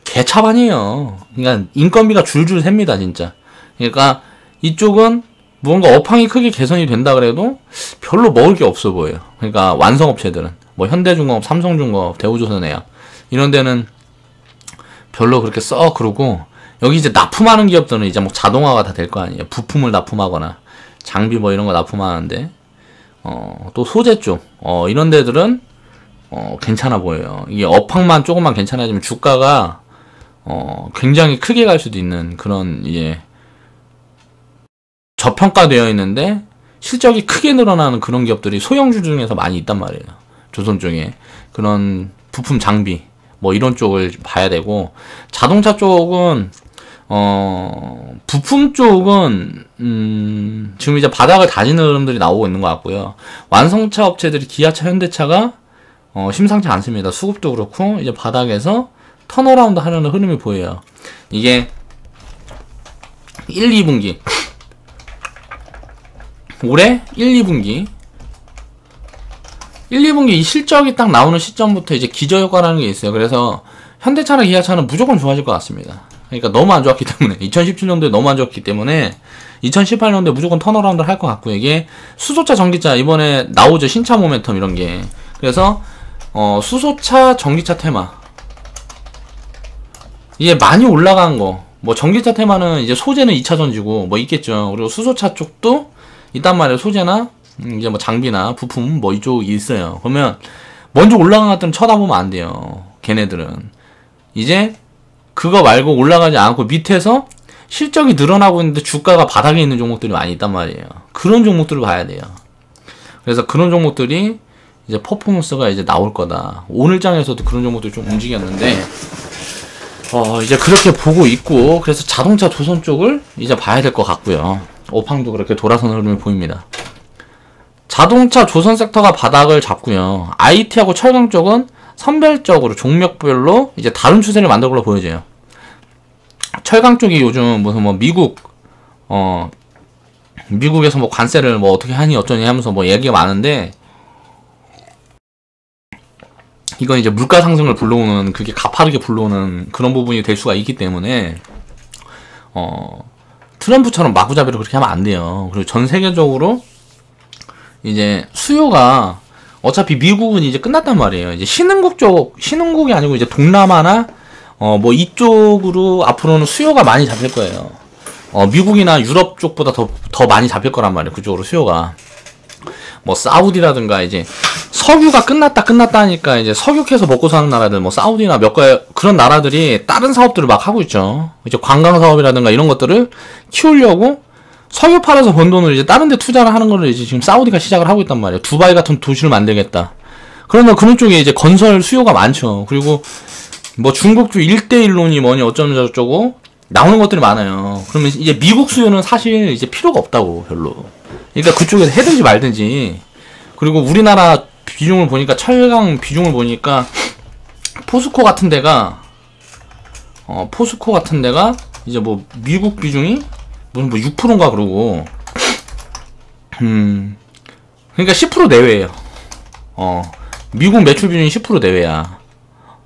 개차반이에요. 그러니까, 인건비가 줄줄 셉니다, 진짜. 그러니까, 이쪽은, 무언가 업황이 크게 개선이 된다 그래도, 별로 먹을 게 없어 보여요. 그러니까, 완성업체들은. 뭐, 현대중공업, 삼성중공업, 대우조선해양. 이런 데는, 별로 그렇게 그러고, 여기 이제 납품하는 기업들은 이제 뭐 자동화가 다 될 거 아니에요. 부품을 납품하거나, 장비 뭐 이런 거 납품하는데, 또 소재 쪽, 이런 데들은, 괜찮아 보여요. 이게 업황만 조금만 괜찮아지면 주가가, 굉장히 크게 갈 수도 있는 그런, 이제, 저평가되어 있는데, 실적이 크게 늘어나는 그런 기업들이 소형주 중에서 많이 있단 말이에요. 조선 쪽에. 그런 부품 장비, 뭐 이런 쪽을 봐야 되고, 자동차 쪽은, 부품 쪽은, 지금 이제 바닥을 다지는 흐름들이 나오고 있는 것 같고요. 완성차 업체들이 기아차, 현대차가, 심상치 않습니다. 수급도 그렇고, 이제 바닥에서 턴어라운드 하려는 흐름이 보여요. 이게, 1, 2분기. 올해 1, 2분기. 1, 2분기 이 실적이 딱 나오는 시점부터 이제 기저효과라는 게 있어요. 그래서, 현대차나 기아차는 무조건 좋아질 것 같습니다. 그러니까 너무 안 좋았기 때문에 2017년도에 너무 안 좋았기 때문에 2018년도에 무조건 턴어라운드를 할 것 같고, 이게 수소차 전기차 이번에 나오죠. 신차 모멘텀 이런 게. 그래서 수소차 전기차 테마 이게 많이 올라간 거, 뭐 전기차 테마는 이제 소재는 2차전지고 뭐 있겠죠. 그리고 수소차 쪽도 있단 말이에요. 소재나 이제 뭐 장비나 부품 뭐 이쪽이 있어요. 그러면 먼저 올라간 것들은 쳐다보면 안 돼요. 걔네들은 이제 그거 말고 올라가지 않고 밑에서 실적이 늘어나고 있는데 주가가 바닥에 있는 종목들이 많이 있단 말이에요. 그런 종목들을 봐야 돼요. 그래서 그런 종목들이 이제 퍼포먼스가 이제 나올 거다. 오늘 장에서도 그런 종목들이 좀 움직였는데, 이제 그렇게 보고 있고, 그래서 자동차 조선 쪽을 이제 봐야 될 것 같고요. 오팡도 그렇게 돌아서는 흐름이 보입니다. 자동차 조선 섹터가 바닥을 잡고요. IT하고 철강 쪽은 선별적으로 종목별로 이제 다른 추세를 만들 걸로 보여져요. 철강 쪽이 요즘 무슨 뭐 미국에서 뭐 관세를 뭐 어떻게 하니 어쩌니 하면서 뭐 얘기가 많은데, 이건 이제 물가 상승을 불러오는, 그게 가파르게 불러오는 그런 부분이 될 수가 있기 때문에, 트럼프처럼 마구잡이로 그렇게 하면 안 돼요. 그리고 전 세계적으로 이제 수요가 어차피 미국은 이제 끝났단 말이에요. 이제 신흥국이 아니고 이제 동남아나 뭐 이쪽으로 앞으로는 수요가 많이 잡힐 거예요. 미국이나 유럽 쪽보다 더 많이 잡힐 거란 말이에요. 그쪽으로 수요가. 뭐 사우디라든가 이제 석유가 끝났다 하니까 이제 석유 캐서 먹고 사는 나라들, 뭐 사우디나 몇 가지 그런 나라들이 다른 사업들을 막 하고 있죠. 이제 관광 사업이라든가 이런 것들을 키우려고 석유 팔아서 번 돈을 이제 다른 데 투자를 하는 거를 이제 지금 사우디가 시작을 하고 있단 말이에요. 두바이 같은 도시를 만들겠다. 그러면 그런 쪽에 이제 건설 수요가 많죠. 그리고 뭐 중국도 1대1론이 뭐니 어쩌고 나오는 것들이 많아요. 그러면 이제 미국 수요는 사실 이제 필요가 없다고, 별로. 그러니까 그쪽에서 해든지 말든지. 그리고 우리나라 비중을 보니까, 철강 비중을 보니까 포스코 같은 데가 이제 뭐 미국 비중이 무슨 뭐 6%인가 그러고, 그러니까 10% 내외예요. 미국 매출 비중이 10% 내외야.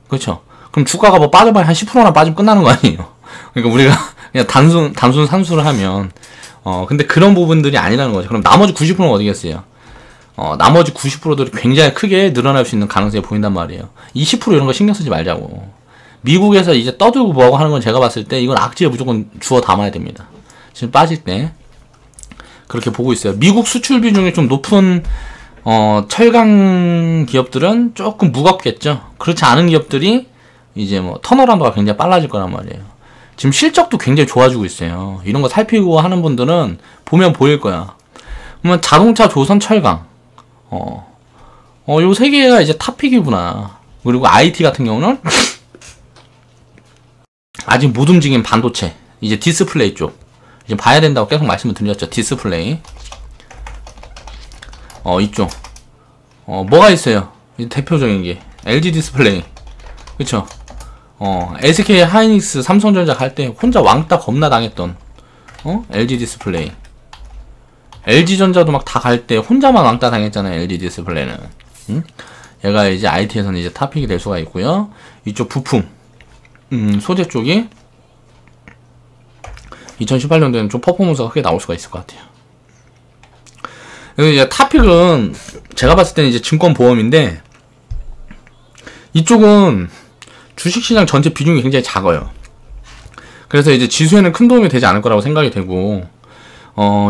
그렇죠? 그럼 주가가 뭐 빠져봐야 한 10%나 빠지면 끝나는 거 아니에요? 그러니까 우리가 그냥 단순 산수를 하면, 근데 그런 부분들이 아니라는 거죠. 그럼 나머지 90%는 어디겠어요? 나머지 90%들이 굉장히 크게 늘어날 수 있는 가능성이 보인단 말이에요. 이 10% 이런 거 신경 쓰지 말자고. 미국에서 이제 떠들고 뭐하고 하는 건 제가 봤을 때 이건 악재에 무조건 주워 담아야 됩니다. 지금 빠질 때 그렇게 보고 있어요. 미국 수출 비중이 좀 높은 철강 기업들은 조금 무겁겠죠. 그렇지 않은 기업들이 이제 뭐 턴어라운드가 굉장히 빨라질 거란 말이에요. 지금 실적도 굉장히 좋아지고 있어요. 이런 거 살피고 하는 분들은 보면 보일 거야. 그러면 자동차, 조선, 철강 요 세 개가 이제 탑픽이구나. 그리고 IT 같은 경우는 아직 못 움직인 반도체, 이제 디스플레이 쪽 이제 봐야 된다고 계속 말씀을 드렸죠. 디스플레이 이쪽 뭐가 있어요? 대표적인 게 LG 디스플레이, 그쵸? SK 하이닉스, 삼성전자 갈 때 혼자 왕따 겁나 당했던 LG 디스플레이, LG전자도 막 다 갈 때 혼자만 왕따 당했잖아요. LG 디스플레이는. 얘가 이제 IT에서는 이제 탑픽이 될 수가 있고요. 이쪽 부품, 소재 쪽이 2018년도에는 좀 퍼포먼스가 크게 나올 수가 있을 것 같아요. 이제 탑픽은 제가 봤을 때는 이제 증권보험인데, 이쪽은 주식시장 전체 비중이 굉장히 작아요. 그래서 이제 지수에는 큰 도움이 되지 않을 거라고 생각이 되고,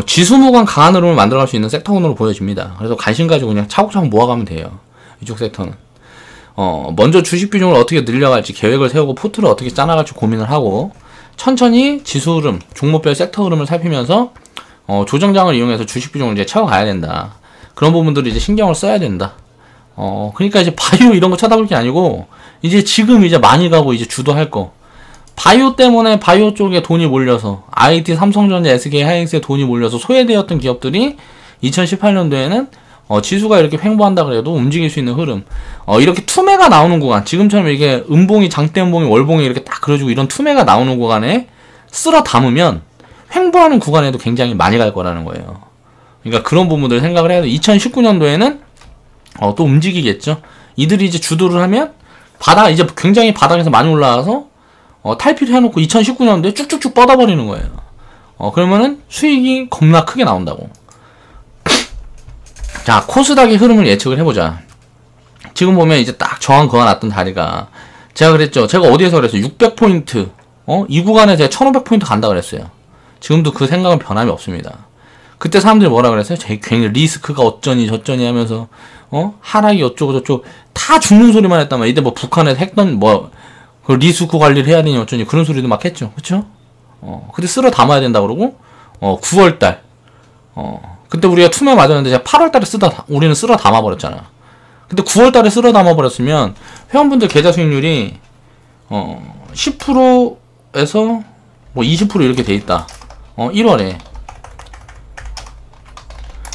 지수 무관 강한 흐름을 만들어갈 수 있는 섹터군으로 보여집니다. 그래서 관심 가지고 그냥 차곡차곡 모아가면 돼요. 이쪽 섹터는. 먼저 주식 비중을 어떻게 늘려갈지 계획을 세우고 포트를 어떻게 짜나갈지 고민을 하고, 천천히 지수 흐름, 종목별 섹터 흐름을 살피면서 조정장을 이용해서 주식 비중을 이제 채워가야 된다. 그런 부분들을 이제 신경을 써야 된다. 그러니까 이제 바이오 이런 거 쳐다볼 게 아니고, 이제 지금 이제 많이 가고 이제 주도할 거. 바이오 때문에 바이오 쪽에 돈이 몰려서, IT, 삼성전자, SK 하이닉스에 돈이 몰려서 소외되었던 기업들이 2018년도에는 지수가 이렇게 횡보한다 그래도 움직일 수 있는 흐름, 이렇게 투매가 나오는 구간, 지금처럼 이게 음봉이, 장대 음봉이, 월봉이 이렇게 딱 그려주고 이런 투매가 나오는 구간에 쓸어 담으면 횡보하는 구간에도 굉장히 많이 갈 거라는 거예요. 그러니까 그런 부분들 생각을 해야 돼. 2019년도에는 또 움직이겠죠. 이들이 이제 주도를 하면 이제 굉장히 바닥에서 많이 올라와서 탈피를 해놓고 2019년도에 쭉쭉쭉 뻗어버리는 거예요. 그러면은 수익이 겁나 크게 나온다고. 자, 코스닥의 흐름을 예측을 해보자. 지금 보면 이제 딱 저항 그어놨던 다리가, 제가 그랬죠. 제가 어디에서 그랬어요? 600포인트. 이 구간에 제가 1500포인트 간다 그랬어요. 지금도 그 생각은 변함이 없습니다. 그때 사람들이 뭐라 그랬어요? 괜히 리스크가 어쩌니 저쩌니 하면서, 하락이 어쩌고 저쩌고, 다 죽는 소리만 했단 말이야. 이때 뭐 북한에서 했던, 그 리스크 관리를 해야 되니 어쩌니 그런 소리도 막 했죠. 그쵸? 그때 쓸어 담아야 된다 그러고, 9월달. 그때 우리가 투매 맞았는데 제가 8월달에 우리는 쓸어 담아버렸잖아. 근데 9월달에 쓸어 담아버렸으면 회원분들 계좌 수익률이 10%에서 뭐 20% 이렇게 돼 있다. 1월에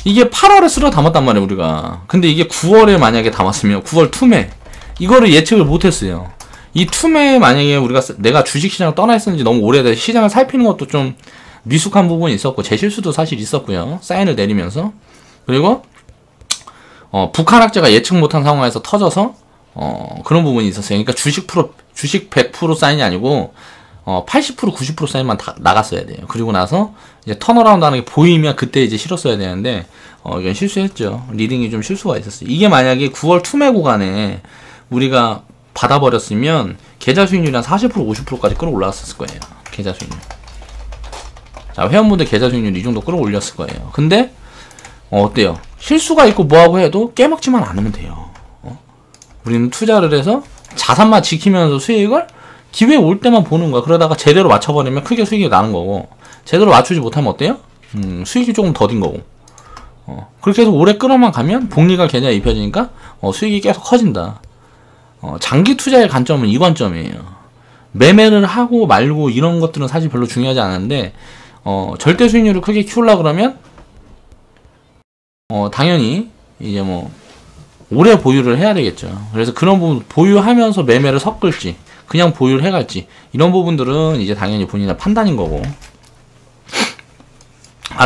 이게 8월에 쓸어 담았단 말이에요 우리가. 근데 이게 9월에 만약에 담았으면 9월 투매 이거를 예측을 못했어요. 이 투매에 만약에 내가 주식시장을 떠나 있었는지 너무 오래돼서 시장을 살피는 것도 좀 미숙한 부분이 있었고, 제 실수도 사실 있었고요. 사인을 내리면서. 그리고 북한 학제가 예측 못한 상황에서 터져서 그런 부분이 있었어요. 그러니까 주식 100% 사인이 아니고 80% 90% 사인만 다 나갔어야 돼요. 그리고 나서 이제 턴어라운드 하는 게 보이면 그때 이제 실었어야 되는데 이건 실수했죠. 리딩이 좀 실수가 있었어요. 이게 만약에 9월 투매 구간에 우리가 받아버렸으면 계좌 수익률이 한 40% 50%까지 끌어올랐을 거예요. 계좌 수익률. 자, 회원분들 계좌 수익률 이 정도 끌어올렸을 거예요. 근데 어때요? 실수가 있고 뭐하고 해도 깨먹지만 않으면 돼요. 우리는 투자를 해서 자산만 지키면서 수익을 기회 올 때만 보는 거야. 그러다가 제대로 맞춰버리면 크게 수익이 나는 거고, 제대로 맞추지 못하면 어때요? 수익이 조금 더딘 거고. 그렇게 해서 오래 끌어만 가면 복리가 계좌에 입혀지니까 수익이 계속 커진다. 장기 투자의 관점은 이 관점이에요. 매매를 하고 말고 이런 것들은 사실 별로 중요하지 않은데, 절대 수익률을 크게 키우려고 그러면 당연히 이제 뭐 오래 보유를 해야 되겠죠. 그래서 그런 부분 보유하면서 매매를 섞을지 그냥 보유를 해갈지 이런 부분들은 이제 당연히 본인의 판단인 거고.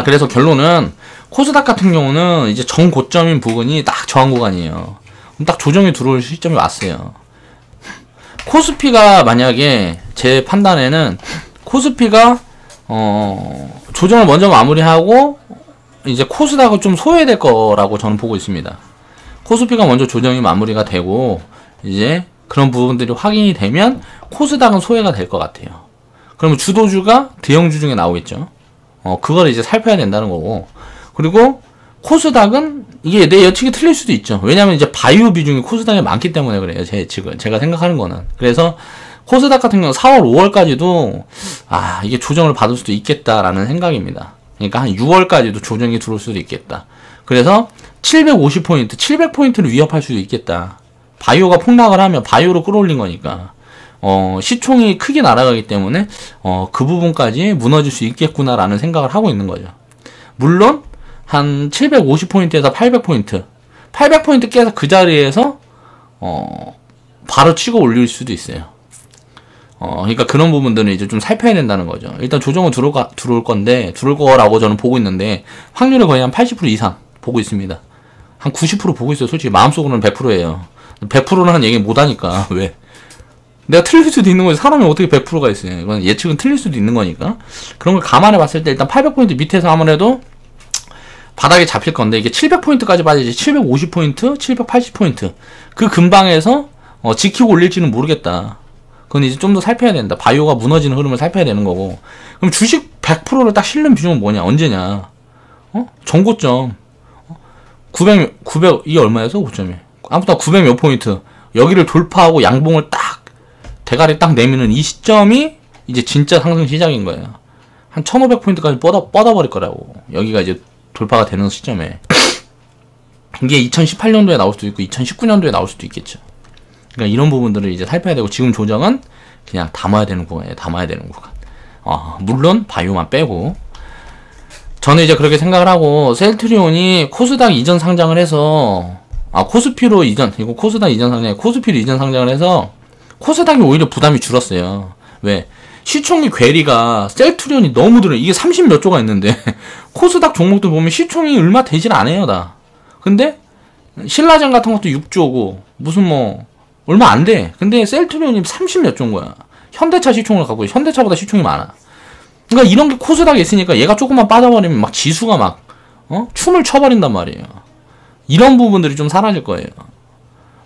그래서 결론은 코스닥 같은 경우는 이제 정고점인 부분이 딱 저항 구간이에요. 그럼 딱 조정이 들어올 시점이 왔어요. 코스피가 만약에 제 판단에는 코스피가 조정을 먼저 마무리하고 이제 코스닥은 좀 소외될 거라고 저는 보고 있습니다. 코스피가 먼저 조정이 마무리가 되고 이제 그런 부분들이 확인이 되면 코스닥은 소외가 될 것 같아요. 그러면 주도주가 대형주 중에 나오겠죠. 그걸 이제 살펴야 된다는 거고. 그리고 코스닥은 이게 내 예측이 틀릴 수도 있죠. 왜냐면 이제 바이오 비중이 코스닥에 많기 때문에 그래요. 제 예측은. 제가 생각하는 거는. 그래서 코스닥 같은 경우는 4월, 5월까지도 이게 조정을 받을 수도 있겠다라는 생각입니다. 그러니까 한 6월까지도 조정이 들어올 수도 있겠다. 그래서 750포인트, 700포인트를 위협할 수도 있겠다. 바이오가 폭락을 하면 바이오로 끌어올린 거니까. 시총이 크게 날아가기 때문에 그 부분까지 무너질 수 있겠구나라는 생각을 하고 있는 거죠. 물론 한 750포인트에서 800포인트 800포인트 깨서 그 자리에서 바로 치고 올릴 수도 있어요. 그러니까 그런 부분들은 이제 좀 살펴야 된다는 거죠. 일단 조정은 들어올 거라고 저는 보고 있는데 확률이 거의 한 80% 이상 보고 있습니다. 한 90% 보고 있어요. 솔직히 마음속으로는 100%예요. 100%라는 얘기 못 하니까. 왜? 내가 틀릴 수도 있는 거지. 사람이 어떻게 100%가 있어요. 이건 예측은 틀릴 수도 있는 거니까. 그런 걸 감안해 봤을 때 일단 800포인트 밑에서 아무래도 바닥에 잡힐 건데 이게 700포인트까지 빠지지 750포인트, 780포인트 그 근방에서 지키고 올릴지는 모르겠다. 그건 이제 좀 더 살펴야 된다. 바이오가 무너지는 흐름을 살펴야 되는 거고. 그럼 주식 100%를 딱 실는 비중은 뭐냐? 언제냐? 전고점 900 이게 얼마였어? 고점이 아무튼 900 몇 포인트 여기를 돌파하고 양봉을 딱 대가리 딱 내미는 이 시점이 이제 진짜 상승 시작인 거예요. 한 1500포인트까지 뻗어버릴 거라고. 여기가 이제 돌파가 되는 시점에. 이게 2018년도에 나올 수도 있고 2019년도에 나올 수도 있겠죠. 그러니까 이런 부분들을 이제 살펴야 되고 지금 조정은 그냥 담아야 되는 구간이에요. 담아야 되는 구간. 물론 바이오만 빼고. 저는 이제 그렇게 생각을 하고 셀트리온이 코스닥 이전 상장을 해서 코스피로 이전, 이거 코스닥 이전 상장, 코스피로 이전 상장을 해서 코스닥이 오히려 부담이 줄었어요. 왜? 시총이 괴리가 셀트리온이 너무 들어요. 이게 30 몇 조가 있는데 코스닥 종목들 보면 시총이 얼마 되질 않아요, 다. 근데 신라젠 같은 것도 6조고 무슨 얼마 안 돼. 근데 셀트리온이 30 몇 조인 거야. 현대차 시총을 갖고 있어. 현대차보다 시총이 많아. 그러니까 이런 게 코스닥에 있으니까 얘가 조금만 빠져버리면 막 지수가 막 춤을 춰버린단 말이에요. 이런 부분들이 좀 사라질 거예요.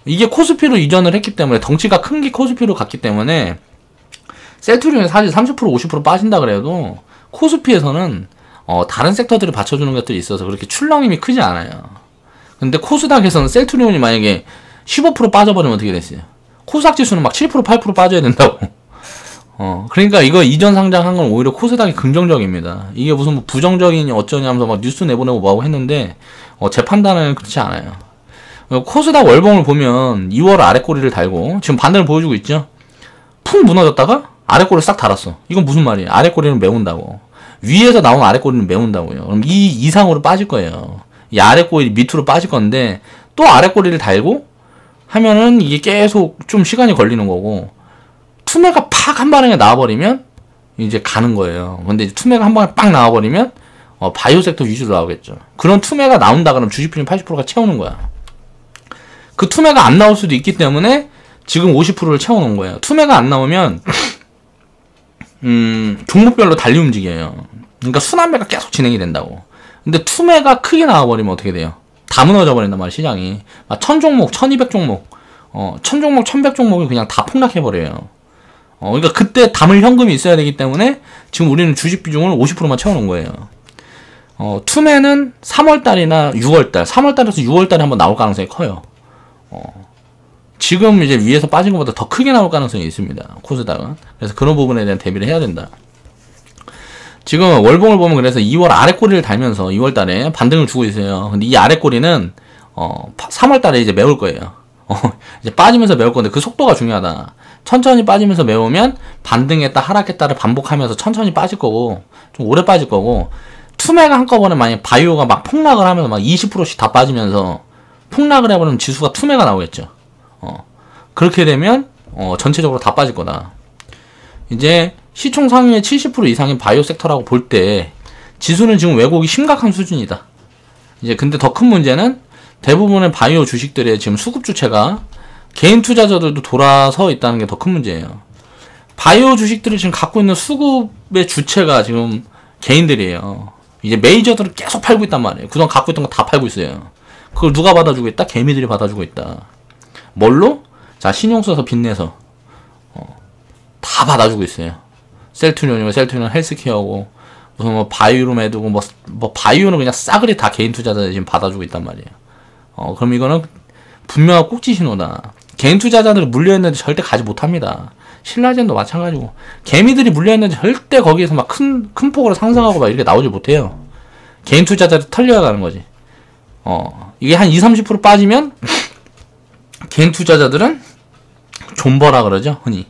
이게 코스피로 이전을 했기 때문에 덩치가 큰 게 코스피로 갔기 때문에 셀트리온이 사실 30% 50% 빠진다 그래도 코스피에서는 다른 섹터들이 받쳐주는 것들이 있어서 그렇게 출렁임이 크지 않아요. 근데 코스닥에서는 셀트리온이 만약에 15% 빠져버리면 어떻게 됐어요? 코스닥 지수는 막 7% 8% 빠져야 된다고. 그러니까 이거 이전 상장한 건 오히려 코스닥이 긍정적입니다. 이게 무슨 부정적이니 어쩌냐 하면서 막 뉴스 내보내고 뭐하고 했는데 제 판단은 그렇지 않아요. 코스닥 월봉을 보면 2월 아래꼬리를 달고 지금 반대를 보여주고 있죠. 푹 무너졌다가 아래꼬리를 싹 달았어. 이건 무슨 말이에요? 아래꼬리는 메운다고. 위에서 나온 아래꼬리는 메운다고요. 그럼 이 이상으로 빠질 거예요. 이 아래꼬리 밑으로 빠질 건데 또 아래꼬리를 달고 하면은 이게 계속 좀 시간이 걸리는 거고 투매가 팍 한 방에 나와버리면 이제 가는 거예요. 근데 이제 투매가 한 방에 빡 나와버리면 바이오 섹터 위주로 나오겠죠. 그런 투매가 나온다 그러면 주식 비중 80%가 채우는 거야. 그 투매가 안 나올 수도 있기 때문에 지금 50%를 채워놓은 거예요. 투매가 안 나오면 종목별로 달리 움직여요. 그러니까 순환매가 계속 진행이 된다고. 근데 투매가 크게 나와버리면 어떻게 돼요? 다 무너져 버린단 말이야, 시장이. 1000종목, 1200종목, 1000종목, 1100종목이 그냥 다 폭락해버려요. 그러니까 그때 담을 현금이 있어야 되기 때문에 지금 우리는 주식 비중을 50%만 채워놓은 거예요. 투매는 3월달이나 6월달, 3월달에서 6월달에 한번 나올 가능성이 커요. 지금 이제 위에서 빠진 것보다 더 크게 나올 가능성이 있습니다. 코스닥은. 그래서 그런 부분에 대한 대비를 해야 된다. 지금 월봉을 보면 그래서 2월 아래꼬리를 달면서 2월달에 반등을 주고 있어요. 근데 이 아래꼬리는 3월달에 이제 메울 거예요. 이제 빠지면서 메울 건데 그 속도가 중요하다. 천천히 빠지면서 메우면 반등했다 하락했다를 반복하면서 천천히 빠질 거고 좀 오래 빠질 거고 투매가 한꺼번에 만약 바이오가 막 폭락을 하면서 막 20%씩 다 빠지면서 폭락을 해버리면 지수가 투매가 나오겠죠. 그렇게 되면 전체적으로 다 빠질 거다. 이제 시총 상위의 70% 이상인 바이오 섹터라고 볼 때 지수는 지금 왜곡이 심각한 수준이다. 이제 근데 더 큰 문제는 대부분의 바이오 주식들의 지금 수급 주체가 개인 투자자들도 돌아서 있다는 게 더 큰 문제예요. 바이오 주식들이 지금 갖고 있는 수급의 주체가 지금 개인들이에요. 이제 메이저들은 계속 팔고 있단 말이에요. 그동안 갖고 있던 거 다 팔고 있어요. 그걸 누가 받아주고 있다? 개미들이 받아주고 있다. 뭘로? 자, 신용 써서 빚내서 다 받아주고 있어요. 셀트리온이고 셀트리온 헬스케어고 무슨 뭐 바이오메드고 뭐 바이오는 그냥 싸그리 다 개인 투자자들이 지금 받아주고 있단 말이에요. 그럼 이거는 분명한 꼭지 신호다. 개인 투자자들이 물려있는데 절대 가지 못합니다. 신라젠도 마찬가지고 개미들이 물려있는데 절대 거기에서 막 큰 폭으로 상승하고 막 이렇게 나오지 못해요. 개인 투자자들 털려야 가는 거지. 이게 한 20-30% 빠지면 개인 투자자들은 존버라 그러죠, 흔히.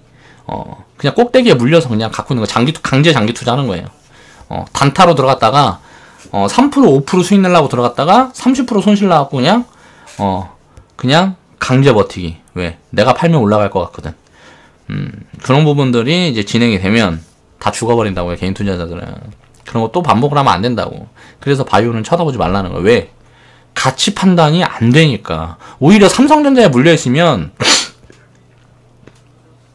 그냥 꼭대기에 물려서 그냥 갖고 있는 거 강제 장기 투자하는 거예요. 단타로 들어갔다가 3% 5% 수익 내려고 들어갔다가 30% 손실 나갖고 그냥 강제 버티기. 왜? 내가 팔면 올라갈 것 같거든. 그런 부분들이 이제 진행이 되면 다 죽어버린다고요, 개인 투자자들은. 그런 거 또 반복을 하면 안 된다고. 그래서 바이오는 쳐다보지 말라는 거예요. 왜? 가치 판단이 안 되니까. 오히려 삼성전자에 물려있으면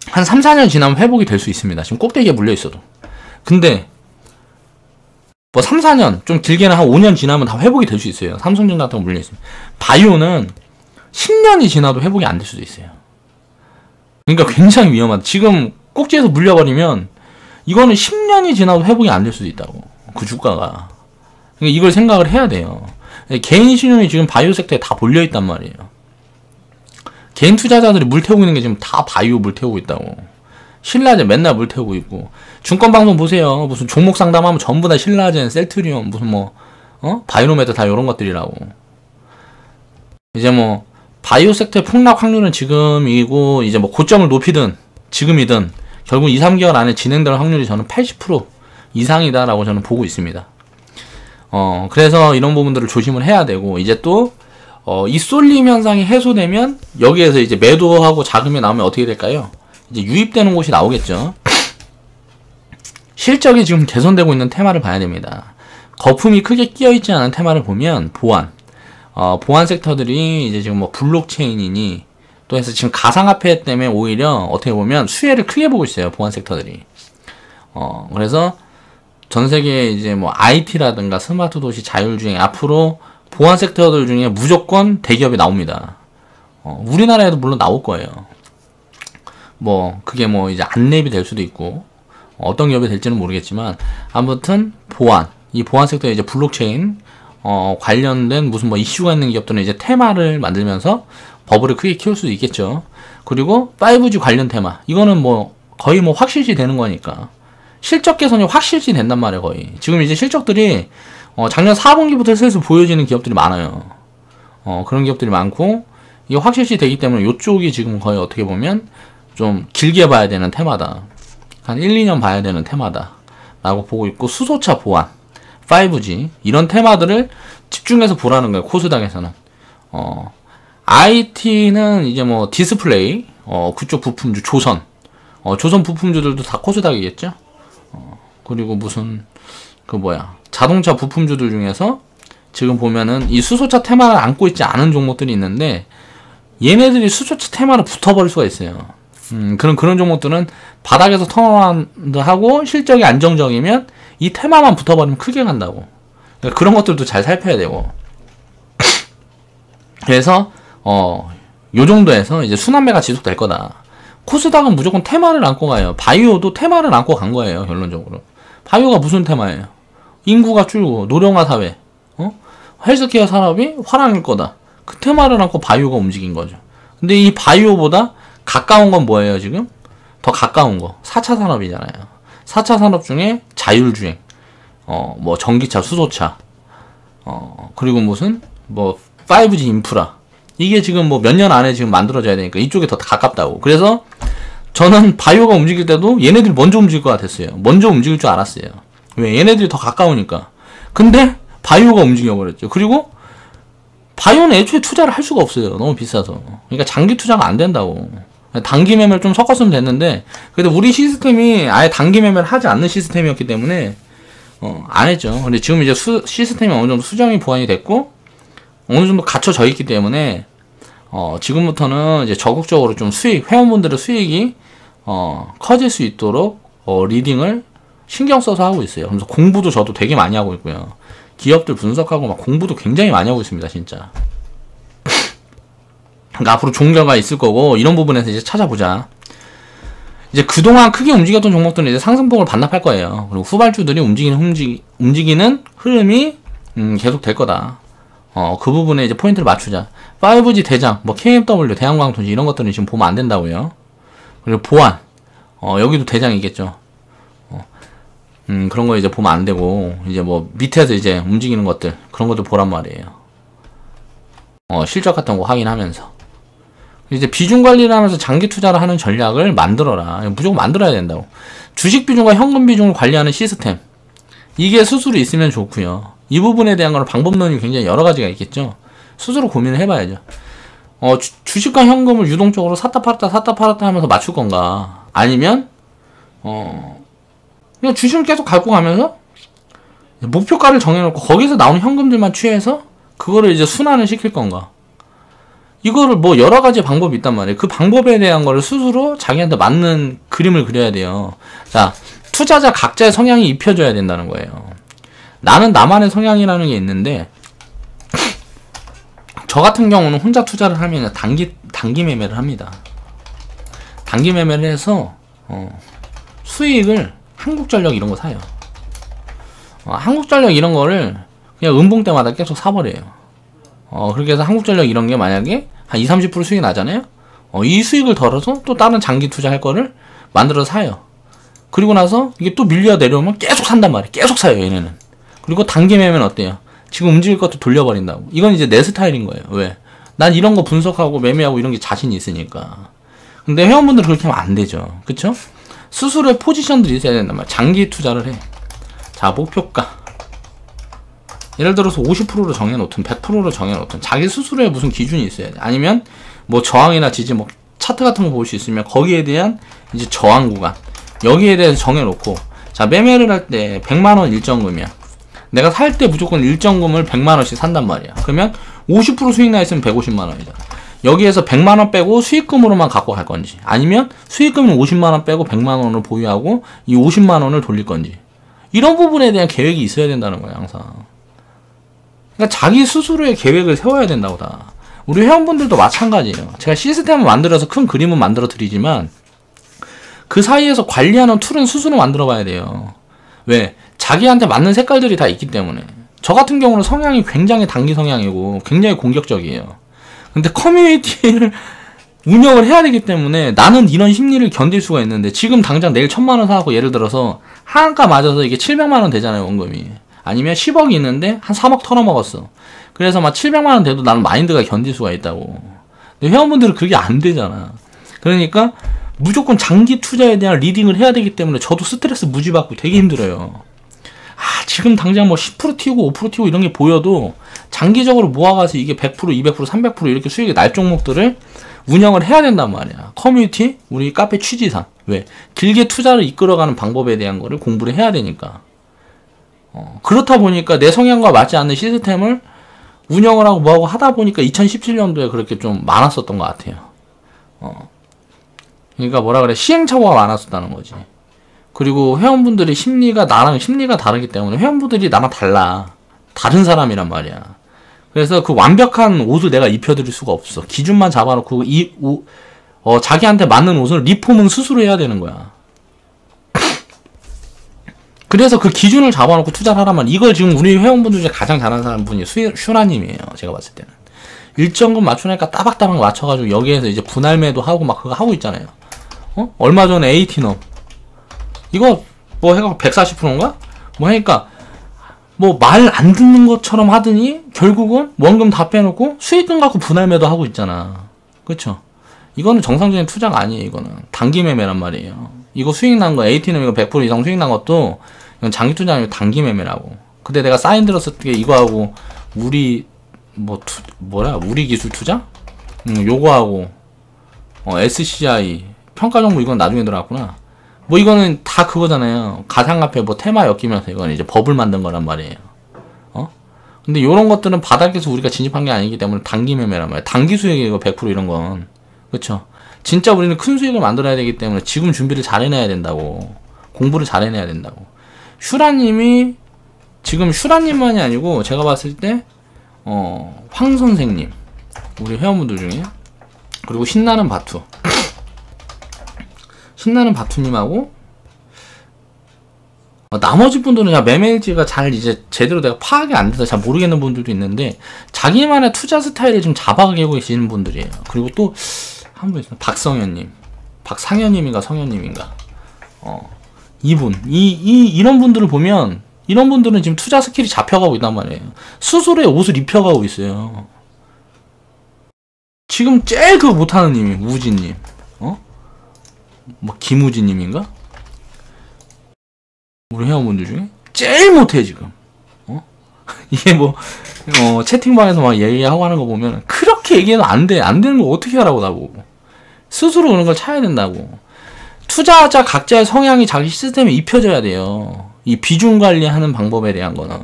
한 3-4년 지나면 회복이 될 수 있습니다. 지금 꼭대기에 물려있어도. 근데 뭐 3-4년, 좀 길게는 한 5년 지나면 다 회복이 될 수 있어요. 삼성전자 같은 거 물려있으면. 바이오는 10년이 지나도 회복이 안 될 수도 있어요. 그러니까 굉장히 위험하다. 지금 꼭지에서 물려버리면 이거는 10년이 지나도 회복이 안 될 수도 있다고. 그 주가가. 그러니까 이걸 생각을 해야 돼요. 개인 신용이 지금 바이오 섹터에 다 몰려있단 말이에요. 개인 투자자들이 물 태우고 있는 게 지금 다 바이오 물 태우고 있다고. 신라젠 맨날 물 태우고 있고. 증권방송 보세요. 무슨 종목 상담하면 전부 다 신라젠, 셀트리온, 무슨 바이오메드 다 이런 것들이라고. 이제 뭐 바이오 섹터의 폭락 확률은 지금이고, 이제 뭐 고점을 높이든 지금이든 결국 2-3개월 안에 진행될 확률이 저는 80% 이상이다라고 저는 보고 있습니다. 그래서 이런 부분들을 조심을 해야 되고, 이제 또 이 쏠림 현상이 해소되면 여기에서 이제 매도하고 자금이 나오면 어떻게 될까요? 이제 유입되는 곳이 나오겠죠. 실적이 지금 개선되고 있는 테마를 봐야 됩니다. 거품이 크게 끼어있지 않은 테마를 보면 보안 섹터들이 이제 지금 뭐 블록체인이니 또 해서 지금 가상화폐 때문에 오히려 어떻게 보면 수혜를 크게 보고 있어요. 보안 섹터들이. 그래서 전 세계 이제 뭐 IT라든가 스마트 도시, 자율주행, 앞으로 보안 섹터들 중에 무조건 대기업이 나옵니다. 우리나라에도 물론 나올 거예요. 뭐 그게 뭐 이제 안랩이 될 수도 있고 어떤 기업이 될지는 모르겠지만, 아무튼 이 보안 섹터에 이제 블록체인 관련된 무슨 뭐 이슈가 있는 기업들은 이제 테마를 만들면서 버블을 크게 키울 수도 있겠죠. 그리고 5G 관련 테마, 이거는 뭐 거의 뭐 확실시 되는 거니까 실적 개선이 확실시 된단 말이에요. 거의 지금 이제 실적들이 작년 4분기부터 슬슬 보여지는 기업들이 많아요. 그런 기업들이 많고, 이게 확실시 되기 때문에 이쪽이 지금 거의 어떻게 보면 좀 길게 봐야 되는 테마다. 한 1-2년 봐야 되는 테마다 라고 보고 있고, 수소차 보안, 5G 이런 테마들을 집중해서 보라는 거예요. 코스닥에서는. IT는 이제 뭐 디스플레이, 그쪽 부품주 조선 부품주들도 다 코스닥이겠죠. 그리고 무슨 자동차 부품주들 중에서 지금 보면은 이 수소차 테마를 안고 있지 않은 종목들이 있는데, 얘네들이 수소차 테마를 붙어버릴 수가 있어요. 그런 종목들은 바닥에서 턴어라운드 하고 실적이 안정적이면 이 테마만 붙어버리면 크게 간다고. 그러니까 그런 것들도 잘 살펴야 되고. 그래서 요 정도에서 이제 순환매가 지속될 거다. 코스닥은 무조건 테마를 안고 가요. 바이오도 테마를 안고 간 거예요, 결론적으로. 바이오가 무슨 테마예요? 인구가 줄고 노령화 사회, 헬스케어 산업이 화랑일 거다. 그 테마를 안고 바이오가 움직인 거죠. 근데 이 바이오보다 가까운 건 뭐예요, 지금? 더 가까운 거 4차 산업이잖아요. 4차 산업 중에 자율주행, 뭐 전기차, 수소차, 그리고 무슨 뭐 5G 인프라, 이게 지금 뭐 몇 년 안에 지금 만들어져야 되니까 이쪽에 더 가깝다고. 그래서 저는 바이오가 움직일 때도 얘네들이 먼저 움직일 것 같았어요. 먼저 움직일 줄 알았어요. 왜? 얘네들이 더 가까우니까. 근데 바이오가 움직여버렸죠. 그리고 바이오는 애초에 투자를 할 수가 없어요. 너무 비싸서. 그러니까 장기 투자가 안 된다고. 단기 매매를 좀 섞었으면 됐는데, 그래도 우리 시스템이 아예 단기 매매를 하지 않는 시스템이었기 때문에 안 했죠. 근데 지금 이제 시스템이 어느 정도 수정이 보완이 됐고 어느 정도 갖춰져 있기 때문에 지금부터는 이제 적극적으로 좀 회원분들의 수익이 커질 수 있도록 리딩을 신경 써서 하고 있어요. 그래서 공부도 저도 되게 많이 하고 있고요. 기업들 분석하고 막 공부도 굉장히 많이 하고 있습니다, 진짜. 그러니까 앞으로 좋은 결과 있을 거고, 이런 부분에서 이제 찾아보자. 이제 그동안 크게 움직였던 종목들은 이제 상승폭을 반납할 거예요. 그리고 후발주들이 움직이는 흐름이 계속 될 거다. 그 부분에 이제 포인트를 맞추자. 5G 대장, 뭐 KMW, 대한광통지 이런 것들은 지금 보면 안 된다고요. 그리고 보안, 여기도 대장이겠죠. 그런 거 이제 보면 안 되고, 이제 뭐 밑에서 이제 움직이는 것들, 그런 것도 보란 말이에요. 실적 같은 거 확인하면서. 이제 비중 관리를 하면서 장기 투자를 하는 전략을 만들어라. 무조건 만들어야 된다고. 주식 비중과 현금 비중을 관리하는 시스템. 이게 스스로 있으면 좋고요. 이 부분에 대한 거는 방법론이 굉장히 여러 가지가 있겠죠. 스스로 고민을 해봐야죠. 주식과 현금을 유동적으로 샀다 팔았다 하면서 맞출 건가? 아니면 그냥 주식을 계속 갖고 가면서 목표가를 정해놓고 거기서 나오는 현금들만 취해서 그거를 이제 순환을 시킬 건가? 이거를 뭐 여러 가지 방법이 있단 말이에요. 그 방법에 대한 거를 스스로 자기한테 맞는 그림을 그려야 돼요. 자, 투자자 각자의 성향이 입혀져야 된다는 거예요. 나는 나만의 성향이라는 게 있는데, 저 같은 경우는 혼자 투자를 하면 단기 매매를 합니다. 단기 매매를 해서 수익을 한국전력 이런 거 사요. 한국전력 이런 거를 그냥 음봉 때마다 계속 사버려요. 그렇게 해서 한국전력 이런 게 만약에 한 20-30% 수익이 나잖아요? 이 수익을 덜어서 또 다른 장기 투자할 거를 만들어서 사요. 그리고 나서 이게 또 밀려 내려오면 계속 산단 말이에요. 계속 사요, 얘네는. 그리고 단기 매매는 어때요? 지금 움직일 것도 돌려버린다고. 이건 이제 내 스타일인 거예요. 왜? 난 이런 거 분석하고 매매하고 이런 게 자신이 있으니까. 근데 회원분들은 그렇게 하면 안 되죠. 그쵸? 스스로의 포지션들이 있어야 된단 말이에요. 장기 투자를 해. 자, 목표가. 예를 들어서 50%로 정해놓든 100%로 정해놓든 자기 스스로의 무슨 기준이 있어야 돼. 아니면 뭐 저항이나 지지, 뭐 차트 같은 거 볼 수 있으면 거기에 대한 이제 저항 구간, 여기에 대해서 정해놓고, 자, 매매를 할 때 100만원 일정금이야. 내가 살 때 무조건 일정금을 100만원씩 산단 말이야. 그러면 50% 수익 나 있으면 150만원이잖아. 여기에서 100만원 빼고 수익금으로만 갖고 갈 건지, 아니면 수익금은 50만원 빼고 100만원을 보유하고 이 50만원을 돌릴 건지, 이런 부분에 대한 계획이 있어야 된다는 거야, 항상. 그러니까 자기 스스로의 계획을 세워야 된다고 다. 우리 회원분들도 마찬가지예요. 제가 시스템을 만들어서 큰 그림은 만들어 드리지만 그 사이에서 관리하는 툴은 스스로 만들어 봐야 돼요. 왜? 자기한테 맞는 색깔들이 다 있기 때문에. 저 같은 경우는 성향이 굉장히 단기 성향이고 굉장히 공격적이에요. 근데 커뮤니티를 운영을 해야 되기 때문에 나는 이런 심리를 견딜 수가 있는데, 지금 당장 내일 1000만원 사갖고 예를 들어서 하한가 맞아서 이게 700만원 되잖아요, 원금이. 아니면 10억이 있는데 한 3억 털어먹었어. 그래서 막 700만원 돼도 나는 마인드가 견딜 수가 있다고. 근데 회원분들은 그게 안 되잖아. 그러니까 무조건 장기 투자에 대한 리딩을 해야 되기 때문에 저도 스트레스 무지 받고 되게 힘들어요. 지금 당장 뭐 10% 튀고 5% 튀고 이런 게 보여도 장기적으로 모아가서 이게 100%, 200%, 300% 이렇게 수익이 날 종목들을 운영을 해야 된단 말이야. 커뮤니티, 우리 카페 취지상. 왜? 길게 투자를 이끌어가는 방법에 대한 거를 공부를 해야 되니까. 그렇다 보니까 내 성향과 맞지 않는 시스템을 운영을 하고 뭐하고 하다 보니까 2017년도에 그렇게 좀 많았었던 것 같아요. 그러니까 뭐라 그래, 시행착오가 많았었다는 거지. 그리고 회원분들이 나랑 심리가 다르기 때문에 회원분들이 나랑 달라. 다른 사람이란 말이야. 그래서 그 완벽한 옷을 내가 입혀드릴 수가 없어. 기준만 잡아놓고 자기한테 맞는 옷을 리폼은 스스로 해야 되는 거야. 그래서 그 기준을 잡아놓고 투자를 하라면, 이걸 지금 우리 회원분들 중에 가장 잘하는 사람 분이 슈라님이에요. 제가 봤을 때는. 일정금 맞추니까 따박따박 맞춰가지고 여기에서 이제 분할매도 하고 막 그거 하고 있잖아요. 얼마 전에 AT넘. 이거 뭐 해갖고 140%인가? 뭐 하니까 뭐 말 안 듣는 것처럼 하더니 결국은 원금 다 빼놓고 수익금 갖고 분할매도 하고 있잖아. 그쵸? 이거는 정상적인 투자가 아니에요. 이거는 단기 매매란 말이에요. 이거 수익 난 거, AT는 이거 100% 이상 수익 난 것도 이건 장기 투자 아니고 단기 매매라고. 근데 내가 사인 들었을 때 이거하고 우리 우리 기술 투자? 요거하고 SCI 평가 정보 이건 나중에 들어갔구나. 뭐 이거는 다 그거잖아요. 가상화폐 뭐 테마 엮이면서 이건 이제 법을 만든 거란 말이에요. 근데 요런 것들은 바닥에서 우리가 진입한 게 아니기 때문에 단기 매매란 말이에요. 단기 수익이고 100% 이런 건. 그쵸? 진짜 우리는 큰 수익을 만들어야 되기 때문에 지금 준비를 잘 해놔야 된다고. 공부를 잘 해놔야 된다고. 슈라님이, 지금 슈라님만이 아니고 제가 봤을 때 황 선생님, 우리 회원분들 중에 그리고 신나는 바투. 신나는 바투님하고 나머지 분들은 야 매매일지가 잘 이제 제대로 내가 파악이 안 돼서 잘 모르겠는 분들도 있는데 자기만의 투자 스타일을 좀 잡아가고 계시는 분들이에요. 그리고 또 한 분 있어요. 박성현님, 박상현님인가 성현님인가. 이런 분들을 보면 이런 분들은 지금 투자 스킬이 잡혀가고 있단 말이에요. 스스로의 옷을 입혀가고 있어요. 지금 제일 그거 못하는 님이 우진님, 뭐 김우진님인가? 우리 회원분들 중에 제일 못해 지금. 이게 뭐 채팅방에서 막 얘기하고 하는 거 보면 그렇게 얘기해도 안 되는 거 어떻게 하라고 나보고. 스스로 그런 걸 찾아야 된다고. 투자자 각자의 성향이 자기 시스템에 입혀져야 돼요. 이 비중 관리하는 방법에 대한 거는.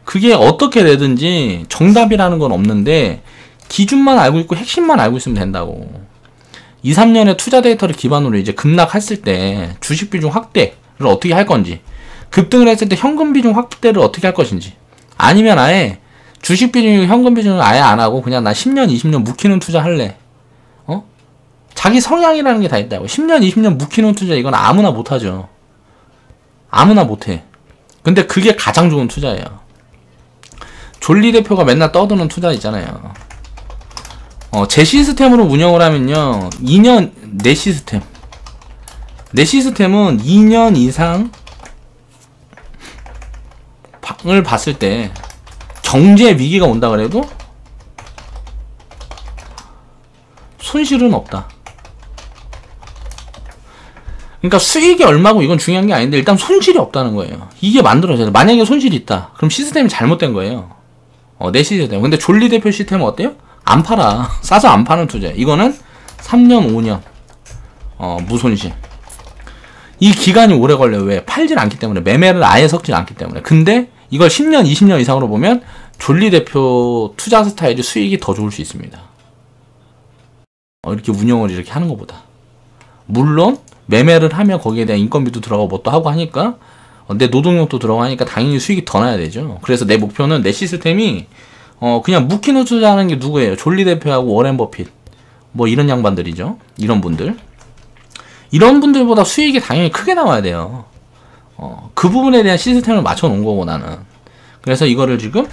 그게 어떻게 되든지 정답이라는 건 없는데 기준만 알고 있고 핵심만 알고 있으면 된다고. 2, 3년의 투자 데이터를 기반으로 이제 급락했을 때 주식 비중 확대를 어떻게 할 건지, 급등을 했을 때 현금 비중 확대를 어떻게 할 것인지, 아니면 아예 주식 비중, 현금 비중을 아예 안 하고 그냥 나 10년, 20년 묵히는 투자 할래. 자기 성향이라는 게 다 있다고. 10년, 20년 묵히는 투자 이건 아무나 못하죠. 아무나 못해. 근데 그게 가장 좋은 투자예요. 졸리 대표가 맨날 떠드는 투자 있잖아요. 제 시스템으로 운영을 하면요 2년 내 시스템은 2년 이상 을 봤을 때 경제 위기가 온다 그래도 손실은 없다. 그러니까 수익이 얼마고 이건 중요한 게 아닌데 일단 손실이 없다는 거예요. 이게 만들어져야 돼. 만약에 손실이 있다 그럼 시스템이 잘못된 거예요. 내 시스템. 근데 졸리 대표 시스템은 어때요? 안 팔아. 싸서 안 파는 투자. 이거는 3년, 5년 무손실. 이 기간이 오래 걸려요. 왜? 팔질 않기 때문에. 매매를 아예 섞지 않기 때문에. 근데 이걸 10년, 20년 이상으로 보면 졸리 대표 투자 스타일이 수익이 더 좋을 수 있습니다. 이렇게 운영을 이렇게 하는 것보다. 물론 매매를 하면 거기에 대한 인건비도 들어가고 뭐 또 하고 하니까 내 노동력도 들어가니까 당연히 수익이 더 나야 되죠. 그래서 내 목표는 내 시스템이 그냥 묵히는 투자하는 게 누구예요? 졸리 대표하고 워렌 버핏 뭐 이런 양반들이죠. 이런 분들보다 수익이 당연히 크게 나와야 돼요. 그 부분에 대한 시스템을 맞춰 놓은 거고 나는. 그래서 이거를 지금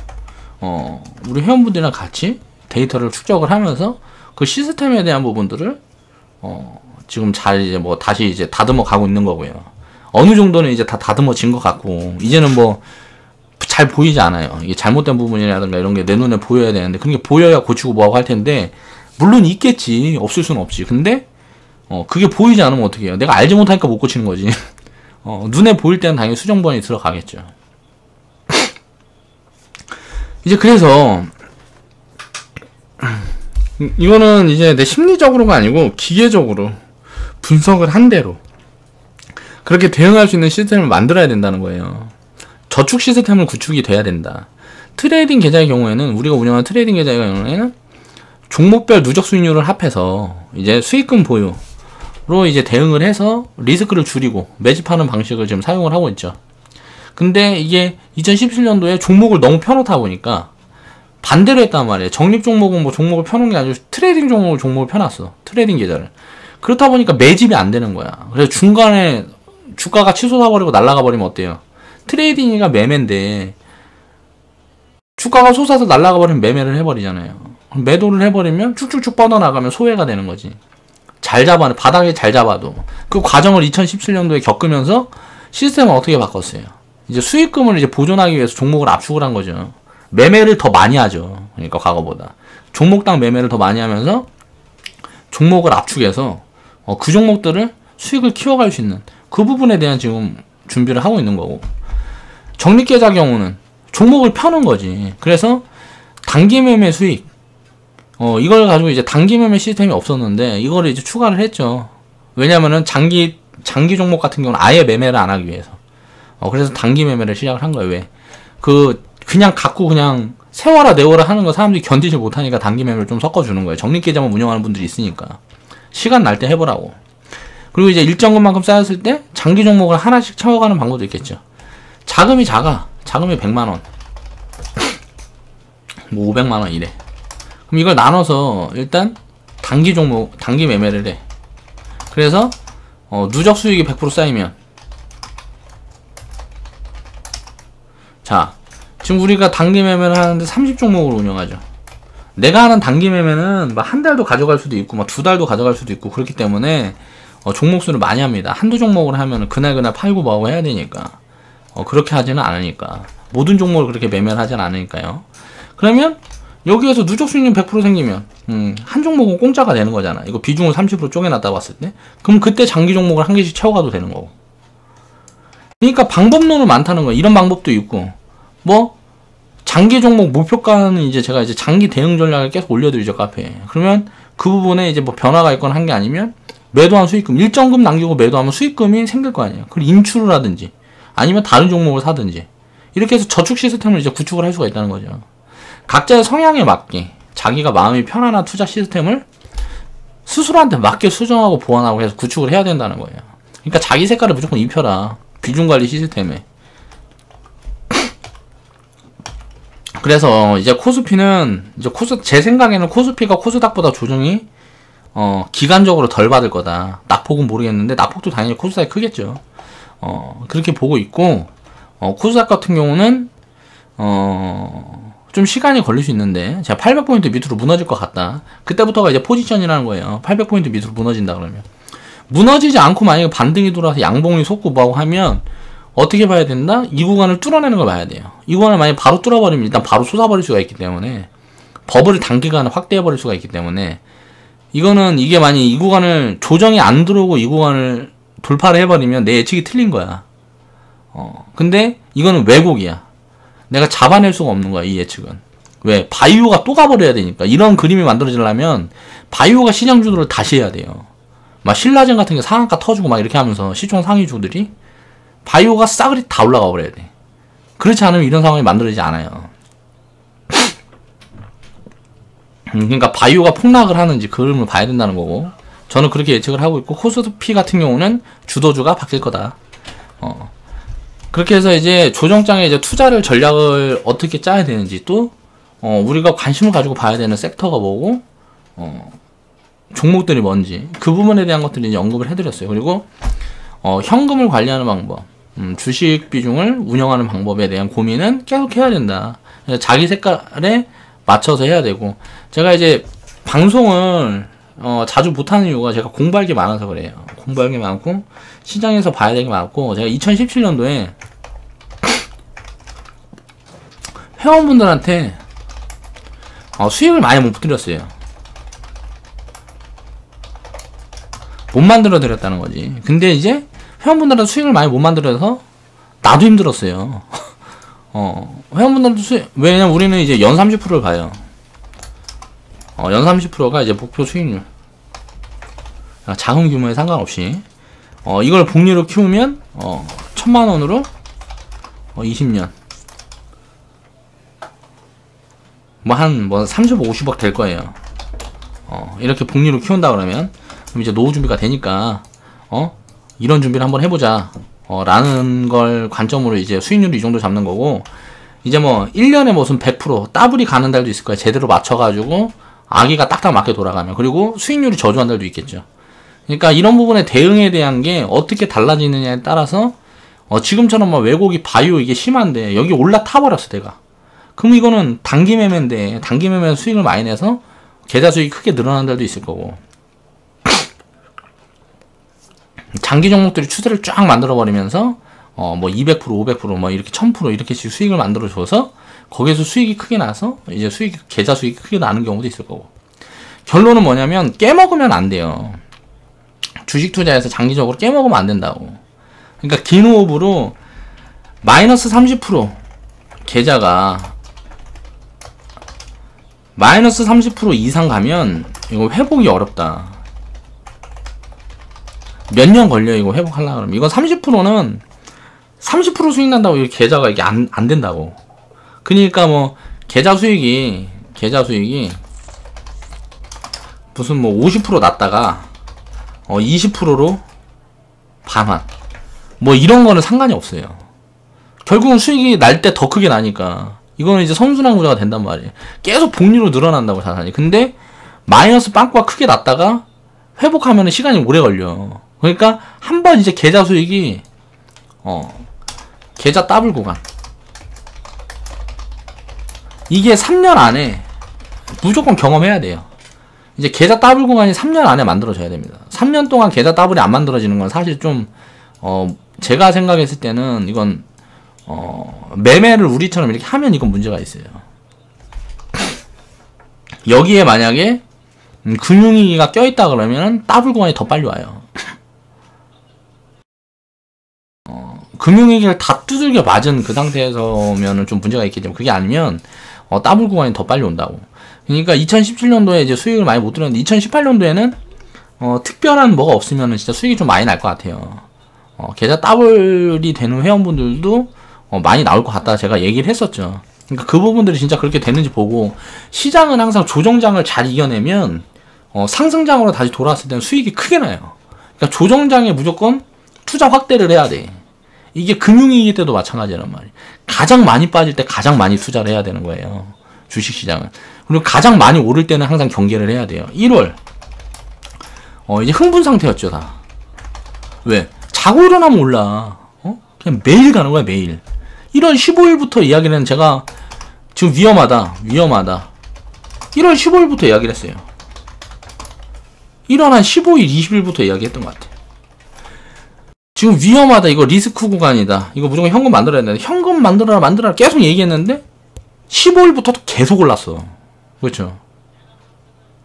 우리 회원분들이랑 같이 데이터를 축적을 하면서 그 시스템에 대한 부분들을 지금 잘 이제 뭐 다시 이제 다듬어 가고 있는 거고요. 어느 정도는 이제 다 다듬어진 것 같고 이제는 뭐 잘 보이지 않아요. 이게 잘못된 부분이라든가 이런 게 내 눈에 보여야 되는데 그런 게 보여야 고치고 뭐하고 할 텐데 물론 있겠지. 없을 수는 없지. 근데 그게 보이지 않으면 어떻게 해요? 내가 알지 못하니까 못 고치는 거지. 눈에 보일 때는 당연히 수정본이 들어가겠죠. 이제 그래서 이거는 이제 내 심리적으로가 아니고 기계적으로 분석을 한 대로 그렇게 대응할 수 있는 시스템을 만들어야 된다는 거예요. 저축 시스템을 구축이 돼야 된다. 트레이딩 계좌의 경우에는 우리가 운영하는 트레이딩 계좌의 경우에는 종목별 누적 수익률을 합해서 이제 수익금 보유로 이제 대응을 해서 리스크를 줄이고 매집하는 방식을 지금 사용을 하고 있죠. 근데 이게 2017년도에 종목을 너무 펴놓다 보니까 반대로 했단 말이에요. 적립 종목은 뭐 종목을 펴놓은 게 아니고 트레이딩 종목을 펴놨어. 트레이딩 계좌를. 그렇다 보니까 매집이 안 되는 거야. 그래서 중간에 주가가 치솟아 버리고 날아가 버리면 어때요? 트레이딩이가 매매인데 주가가 솟아서 날아가 버리면 매매를 해버리잖아요. 매도를 해버리면 쭉쭉쭉 뻗어나가면 소외가 되는 거지. 바닥에 잘 잡아도. 그 과정을 2017년도에 겪으면서 시스템을 어떻게 바꿨어요? 이제 수익금을 이제 보존하기 위해서 종목을 압축을 한 거죠. 매매를 더 많이 하죠. 그러니까 과거보다. 종목당 매매를 더 많이 하면서 종목을 압축해서 그 종목들을 수익을 키워갈 수 있는 그 부분에 대한 지금 준비를 하고 있는 거고. 적립계좌 경우는 종목을 펴는 거지. 그래서 단기 매매 수익 이걸 가지고 이제 단기 매매 시스템이 없었는데 이거를 이제 추가를 했죠. 왜냐면은 장기 종목 같은 경우는 아예 매매를 안 하기 위해서. 그래서 단기 매매를 시작을 한 거예요. 왜? 그냥 갖고 그냥 세워라 내워라 하는 거 사람들이 견디지 못하니까 단기 매매를 좀 섞어주는 거예요. 적립계좌만 운영하는 분들이 있으니까. 시간 날 때 해보라고. 그리고 이제 일정 금만큼 쌓였을 때 장기 종목을 하나씩 채워가는 방법도 있겠죠. 자금이 작아. 자금이 100만원. 뭐 500만원 이래. 그럼 이걸 나눠서 일단 단기 종목, 단기 매매를 해. 그래서 누적 수익이 100% 쌓이면, 자, 지금 우리가 단기 매매를 하는데 30종목을 운영하죠. 내가 하는 단기 매매는 막 한 달도 가져갈 수도 있고 막 두 달도 가져갈 수도 있고 그렇기 때문에 종목 수를 많이 합니다. 한두 종목을 하면 그날 팔고 뭐하고 해야 되니까 그렇게 하지는 않으니까, 모든 종목을 그렇게 매매를 하지는 않으니까요. 그러면 여기에서 누적 수익률 100% 생기면 한 종목은 공짜가 되는 거잖아. 이거 비중을 30% 쪼개놨다 봤을 때, 그럼 그때 장기 종목을 한 개씩 채워가도 되는 거고. 그러니까 방법론은 많다는 거야. 이런 방법도 있고, 뭐 장기 종목 목표가는 이제 제가 이제 장기 대응 전략을 계속 올려드리죠, 카페에. 그러면 그 부분에 이제 뭐 변화가 있거나 한 게 아니면 매도한 수익금, 일정금 남기고 매도하면 수익금이 생길 거 아니에요. 그걸 인출을 하든지 아니면 다른 종목을 사든지 이렇게 해서 저축 시스템을 이제 구축을 할 수가 있다는 거죠. 각자의 성향에 맞게 자기가 마음이 편안한 투자 시스템을 스스로한테 맞게 수정하고 보완하고 해서 구축을 해야 된다는 거예요. 그러니까 자기 색깔을 무조건 입혀라, 비중관리 시스템에. 그래서 이제 코스피는 이제 제 생각에는 코스피가 코스닥보다 조정이 기간적으로 덜 받을 거다. 낙폭은 모르겠는데 낙폭도 당연히 코스닥이 크겠죠. 그렇게 보고 있고, 코스닥 같은 경우는 좀 시간이 걸릴 수 있는데, 제가 800포인트 밑으로 무너질 것 같다. 그때부터가 이제 포지션이라는 거예요. 800포인트 밑으로 무너진다 그러면. 무너지지 않고 만약에 반등이 돌아서 양봉이 솟고 뭐하고 하면 어떻게 봐야 된다? 이 구간을 뚫어내는 걸 봐야 돼요. 이 구간을 만약에 바로 뚫어버리면 일단 바로 솟아버릴 수가 있기 때문에, 버블을 단기간에 확대해버릴 수가 있기 때문에, 이거는 이게 만약 이 구간을 조정이 안 들어오고 이 구간을 돌파를 해버리면 내 예측이 틀린 거야. 근데 이거는 왜곡이야. 내가 잡아낼 수가 없는 거야, 이 예측은. 왜? 바이오가 또 가버려야 되니까. 이런 그림이 만들어지려면 바이오가 시장 주도를 다시 해야 돼요. 막 신라젠 같은 게 상한가 터주고 막 이렇게 하면서 시총 상위주들이 바이오가 싸그리 다 올라가 버려야 돼. 그렇지 않으면 이런 상황이 만들어지지 않아요. 그러니까 바이오가 폭락을 하는지 그림을 봐야 된다는 거고, 저는 그렇게 예측을 하고 있고, 코스피 같은 경우는 주도주가 바뀔 거다. 그렇게 해서 이제 조정장에 이제 투자를 전략을 어떻게 짜야 되는지, 또 우리가 관심을 가지고 봐야 되는 섹터가 뭐고, 종목들이 뭔지, 그 부분에 대한 것들을 이제 언급을 해드렸어요. 그리고 현금을 관리하는 방법, 주식 비중을 운영하는 방법에 대한 고민은 계속 해야 된다. 자기 색깔에 맞춰서 해야 되고, 제가 이제 방송을 자주 못하는 이유가 제가 공부할 게 많아서 그래요. 공부할 게 많고 시장에서 봐야 될 게 많고, 제가 2017년도에 회원분들한테 수익을 많이 못 드렸어요. 못 만들어 드렸다는 거지. 근데 이제 회원분들한테 수익을 많이 못 만들어서 나도 힘들었어요. 회원분들도 왜냐면 우리는 이제 연 30%를 봐요. 연 30%가 이제 목표 수익률. 작은 규모에 상관없이. 이걸 복리로 키우면, 1000만원으로, 20년. 뭐 30억, 50억 될 거예요. 이렇게 복리로 키운다 그러면, 그럼 이제 노후 준비가 되니까, 이런 준비를 한번 해보자. 라는 걸 관점으로 이제 수익률을 이 정도 잡는 거고, 이제 뭐 1년에 무슨 100% 더블이 가는 달도 있을 거예요. 제대로 맞춰가지고 아기가 딱딱 맞게 돌아가면. 그리고 수익률이 저조한 달도 있겠죠. 그러니까 이런 부분에 대응에 대한 게 어떻게 달라지느냐에 따라서 지금처럼 막 왜곡이 바이오 이게 심한데 여기 올라타 버렸어 내가. 그럼 이거는 단기 매매인데 단기 매매는 수익을 많이 내서 계좌 수익이 크게 늘어난 달도 있을 거고, 장기 종목들이 추세를 쫙 만들어 버리면서 뭐 200%, 500%, 뭐 이렇게 1000% 이렇게씩 수익을 만들어 줘서 거기에서 수익이 크게 나서 이제 계좌 수익이 크게 나는 경우도 있을 거고. 결론은 뭐냐면 깨먹으면 안 돼요. 주식 투자에서 장기적으로 깨먹으면 안 된다고. 그러니까 긴 호흡으로 마이너스 30% 계좌가 마이너스 30% 이상 가면 이거 회복이 어렵다. 몇 년 걸려 이거 회복하려고 그러면. 이건 30%는 30% 수익 난다고 이 계좌가 이게 안 된다고. 그러니까 뭐 계좌 수익이 무슨 뭐 50% 났다가 20%로 반환 뭐 이런 거는 상관이 없어요. 결국은 수익이 날 때 더 크게 나니까 이거는 이제 선순환 구조가 된단 말이에요. 계속 복리로 늘어난다고 자산이. 근데 마이너스 빵꾸가 크게 났다가 회복하면 시간이 오래 걸려. 그러니까 한번 이제 계좌 수익이 계좌 더블 구간 이게 3년 안에 무조건 경험해야 돼요. 이제 계좌 더블 구간이 3년 안에 만들어져야 됩니다. 3년 동안 계좌 더블이 안 만들어지는 건 사실 좀 제가 생각했을 때는 이건 매매를 우리처럼 이렇게 하면 이건 문제가 있어요. 여기에 만약에 금융위기가 껴있다 그러면 더블 구간이 더 빨리 와요. 금융위기를 다 두들겨 맞은 그 상태에서면은 좀 문제가 있겠지만 그게 아니면 더블 구간이 더 빨리 온다고. 그러니까 2017년도에 이제 수익을 많이 못 들었는데 2018년도에는 특별한 뭐가 없으면은 진짜 수익이 좀 많이 날 것 같아요. 계좌 더블이 되는 회원분들도 많이 나올 것 같다 제가 얘기를 했었죠. 그러니까 그 부분들이 진짜 그렇게 됐는지 보고 시장은 항상 조정장을 잘 이겨내면 상승장으로 다시 돌아왔을 때는 수익이 크게 나요. 그러니까 조정장에 무조건 투자 확대를 해야 돼. 이게 금융위기 때도 마찬가지란 말이에요. 가장 많이 빠질 때 가장 많이 투자를 해야 되는 거예요. 주식시장은. 그리고 가장 많이 오를 때는 항상 경계를 해야 돼요. 1월 이제 흥분 상태였죠 다. 왜? 자고 일어나면 올라. 그냥 매일 가는 거야 매일. 1월 15일부터 이야기는 제가 지금 위험하다 1월 15일부터 이야기를 했어요. 1월 한 15일 20일부터 이야기했던 것 같아. 지금 위험하다 이거 리스크 구간이다 이거 무조건 현금 만들어야 된다. 현금 만들어라 계속 얘기했는데 15일부터 계속 올랐어. 그렇죠.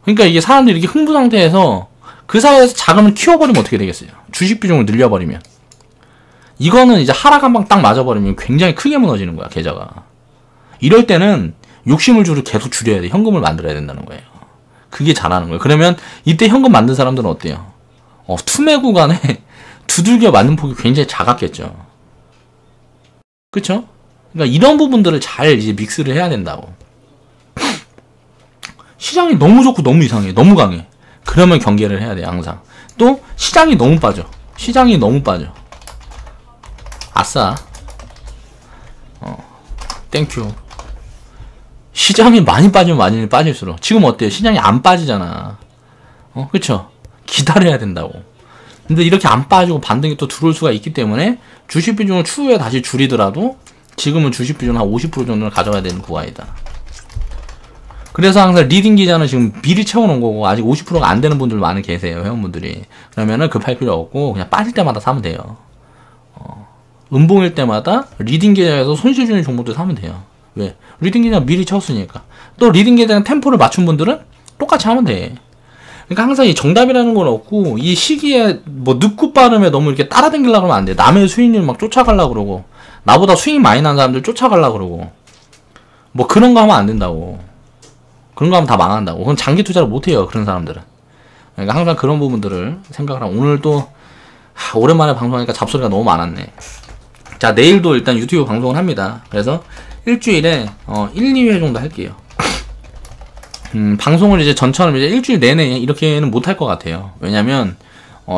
그러니까 이게 사람들이 이렇게 흥분 상태에서 그 사이에서 자금을 키워버리면 어떻게 되겠어요? 주식 비중을 늘려버리면 이거는 이제 하락 한 방 딱 맞아버리면 굉장히 크게 무너지는 거야 계좌가. 이럴 때는 욕심을 계속 줄여야 돼. 현금을 만들어야 된다는 거예요. 그게 잘하는 거예요. 그러면 이때 현금 만든 사람들은 어때요? 투매 구간에 두들겨 맞는 폭이 굉장히 작았겠죠. 그쵸? 그러니까 이런 부분들을 잘 이제 믹스를 해야 된다고. 시장이 너무 좋고 너무 이상해. 너무 강해. 그러면 경계를 해야 돼 항상. 또 시장이 너무 빠져. 아싸. 땡큐. 시장이 많이 빠지면 많이 빠질수록 지금 어때요? 시장이 안 빠지잖아. 그쵸? 기다려야 된다고. 근데 이렇게 안 빠지고 반등이 또 들어올 수가 있기 때문에 주식 비중을 추후에 다시 줄이더라도 지금은 주식 비중 한 50% 정도를 가져가야 되는 구간이다. 그래서 항상 리딩 기자는 지금 미리 채워놓은 거고 아직 50%가 안 되는 분들 많이 계세요. 회원분들이. 그러면은 급할 필요 없고 그냥 빠질 때마다 사면 돼요. 음봉일 때마다 리딩 계좌에서 손실 주는 종목들 사면 돼요. 왜? 리딩 계좌 미리 쳤으니까. 또 리딩 계좌랑 템포를 맞춘 분들은 똑같이 하면 돼. 그러니까 항상 이 정답이라는 건 없고 이 시기에 뭐 늦고 빠름에 너무 이렇게 따라다니려고 하면 안 돼. 남의 수익률 막 쫓아가려고 그러고 나보다 수익 많이 난 사람들 쫓아가려고 그러고 뭐 그런 거 하면 안 된다고. 그런 거 하면 다 망한다고. 그건 장기 투자를 못 해요. 그런 사람들은. 그러니까 항상 그런 부분들을 생각을 하고 오늘 또 오랜만에 방송하니까 잡소리가 너무 많았네. 자, 내일도 일단 유튜브 방송을 합니다. 그래서 일주일에 1, 2회 정도 할게요. 방송을 이제 전처럼 이제 일주일 내내 이렇게는 못 할 것 같아요. 왜냐면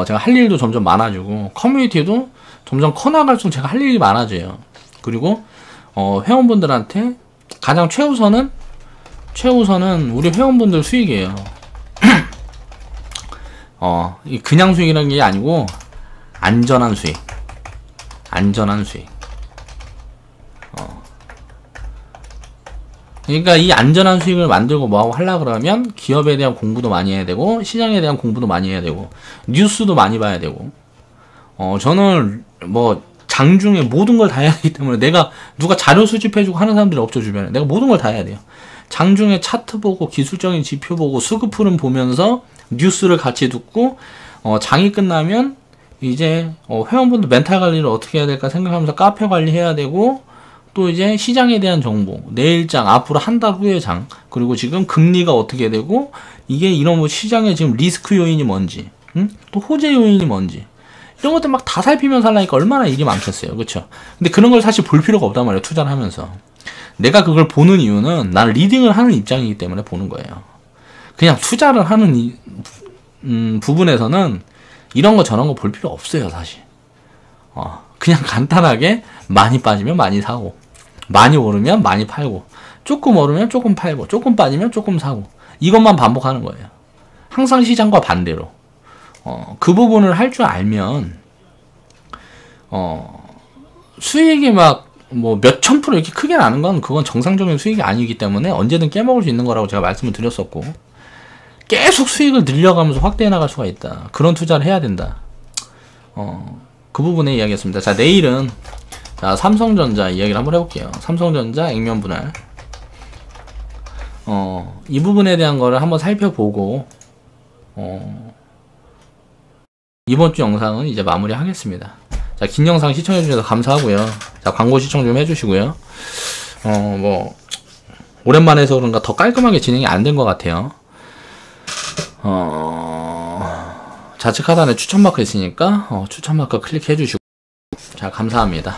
제가 할 일도 점점 많아지고 커뮤니티도 점점 커나갈수록 제가 할 일이 많아져요. 그리고 회원분들한테 가장 최우선은 우리 회원분들 수익이에요. 그냥 수익이라는 게 아니고 안전한 수익. 그러니까 이 안전한 수익을 만들고 뭐하고 하려고 그러면 기업에 대한 공부도 많이 해야 되고 시장에 대한 공부도 많이 해야 되고 뉴스도 많이 봐야 되고 저는 뭐 장중에 모든 걸 다 해야 하기 때문에 내가 누가 자료 수집해주고 하는 사람들이 없죠 주변에. 내가 모든 걸 다 해야 돼요. 장중에 차트 보고 기술적인 지표 보고 수급 흐름 보면서 뉴스를 같이 듣고 장이 끝나면 이제 회원분들 멘탈 관리를 어떻게 해야 될까 생각하면서 카페 관리해야 되고 또 이제 시장에 대한 정보, 내일장, 앞으로 한 달 후의 장, 그리고 지금 금리가 어떻게 되고 이게 이런 뭐 시장에 지금 리스크 요인이 뭔지, 또 호재 요인이 뭔지 이런 것들 막 다 살피면서 하려니까 얼마나 일이 많겠어요. 그쵸? 근데 그런 걸 사실 볼 필요가 없단 말이에요. 투자를 하면서. 내가 그걸 보는 이유는 난 리딩을 하는 입장이기 때문에 보는 거예요. 그냥 투자를 하는 부분에서는 이런 거 저런 거 볼 필요 없어요, 사실. 그냥 간단하게 많이 빠지면 많이 사고, 많이 오르면 많이 팔고, 조금 오르면 조금 팔고, 조금 빠지면 조금 사고. 이것만 반복하는 거예요. 항상 시장과 반대로. 그 부분을 할 줄 알면, 수익이 막, 뭐, 몇천 프로 이렇게 크게 나는 건 그건 정상적인 수익이 아니기 때문에 언제든 깨먹을 수 있는 거라고 제가 말씀을 드렸었고, 계속 수익을 늘려가면서 확대해 나갈 수가 있다. 그런 투자를 해야 된다. 그 부분의 이야기였습니다. 자, 내일은, 자, 삼성전자 이야기를 한번 해볼게요. 삼성전자 액면 분할. 이 부분에 대한 거를 한번 살펴보고, 이번 주 영상은 이제 마무리 하겠습니다. 자, 긴 영상 시청해주셔서 감사하고요. 자, 광고 시청 좀 해주시고요. 뭐, 오랜만에 해서 그런가 더 깔끔하게 진행이 안 된 것 같아요. 좌측 하단에 추천 마크 있으니까, 추천 마크 클릭해 주시고. 자, 감사합니다.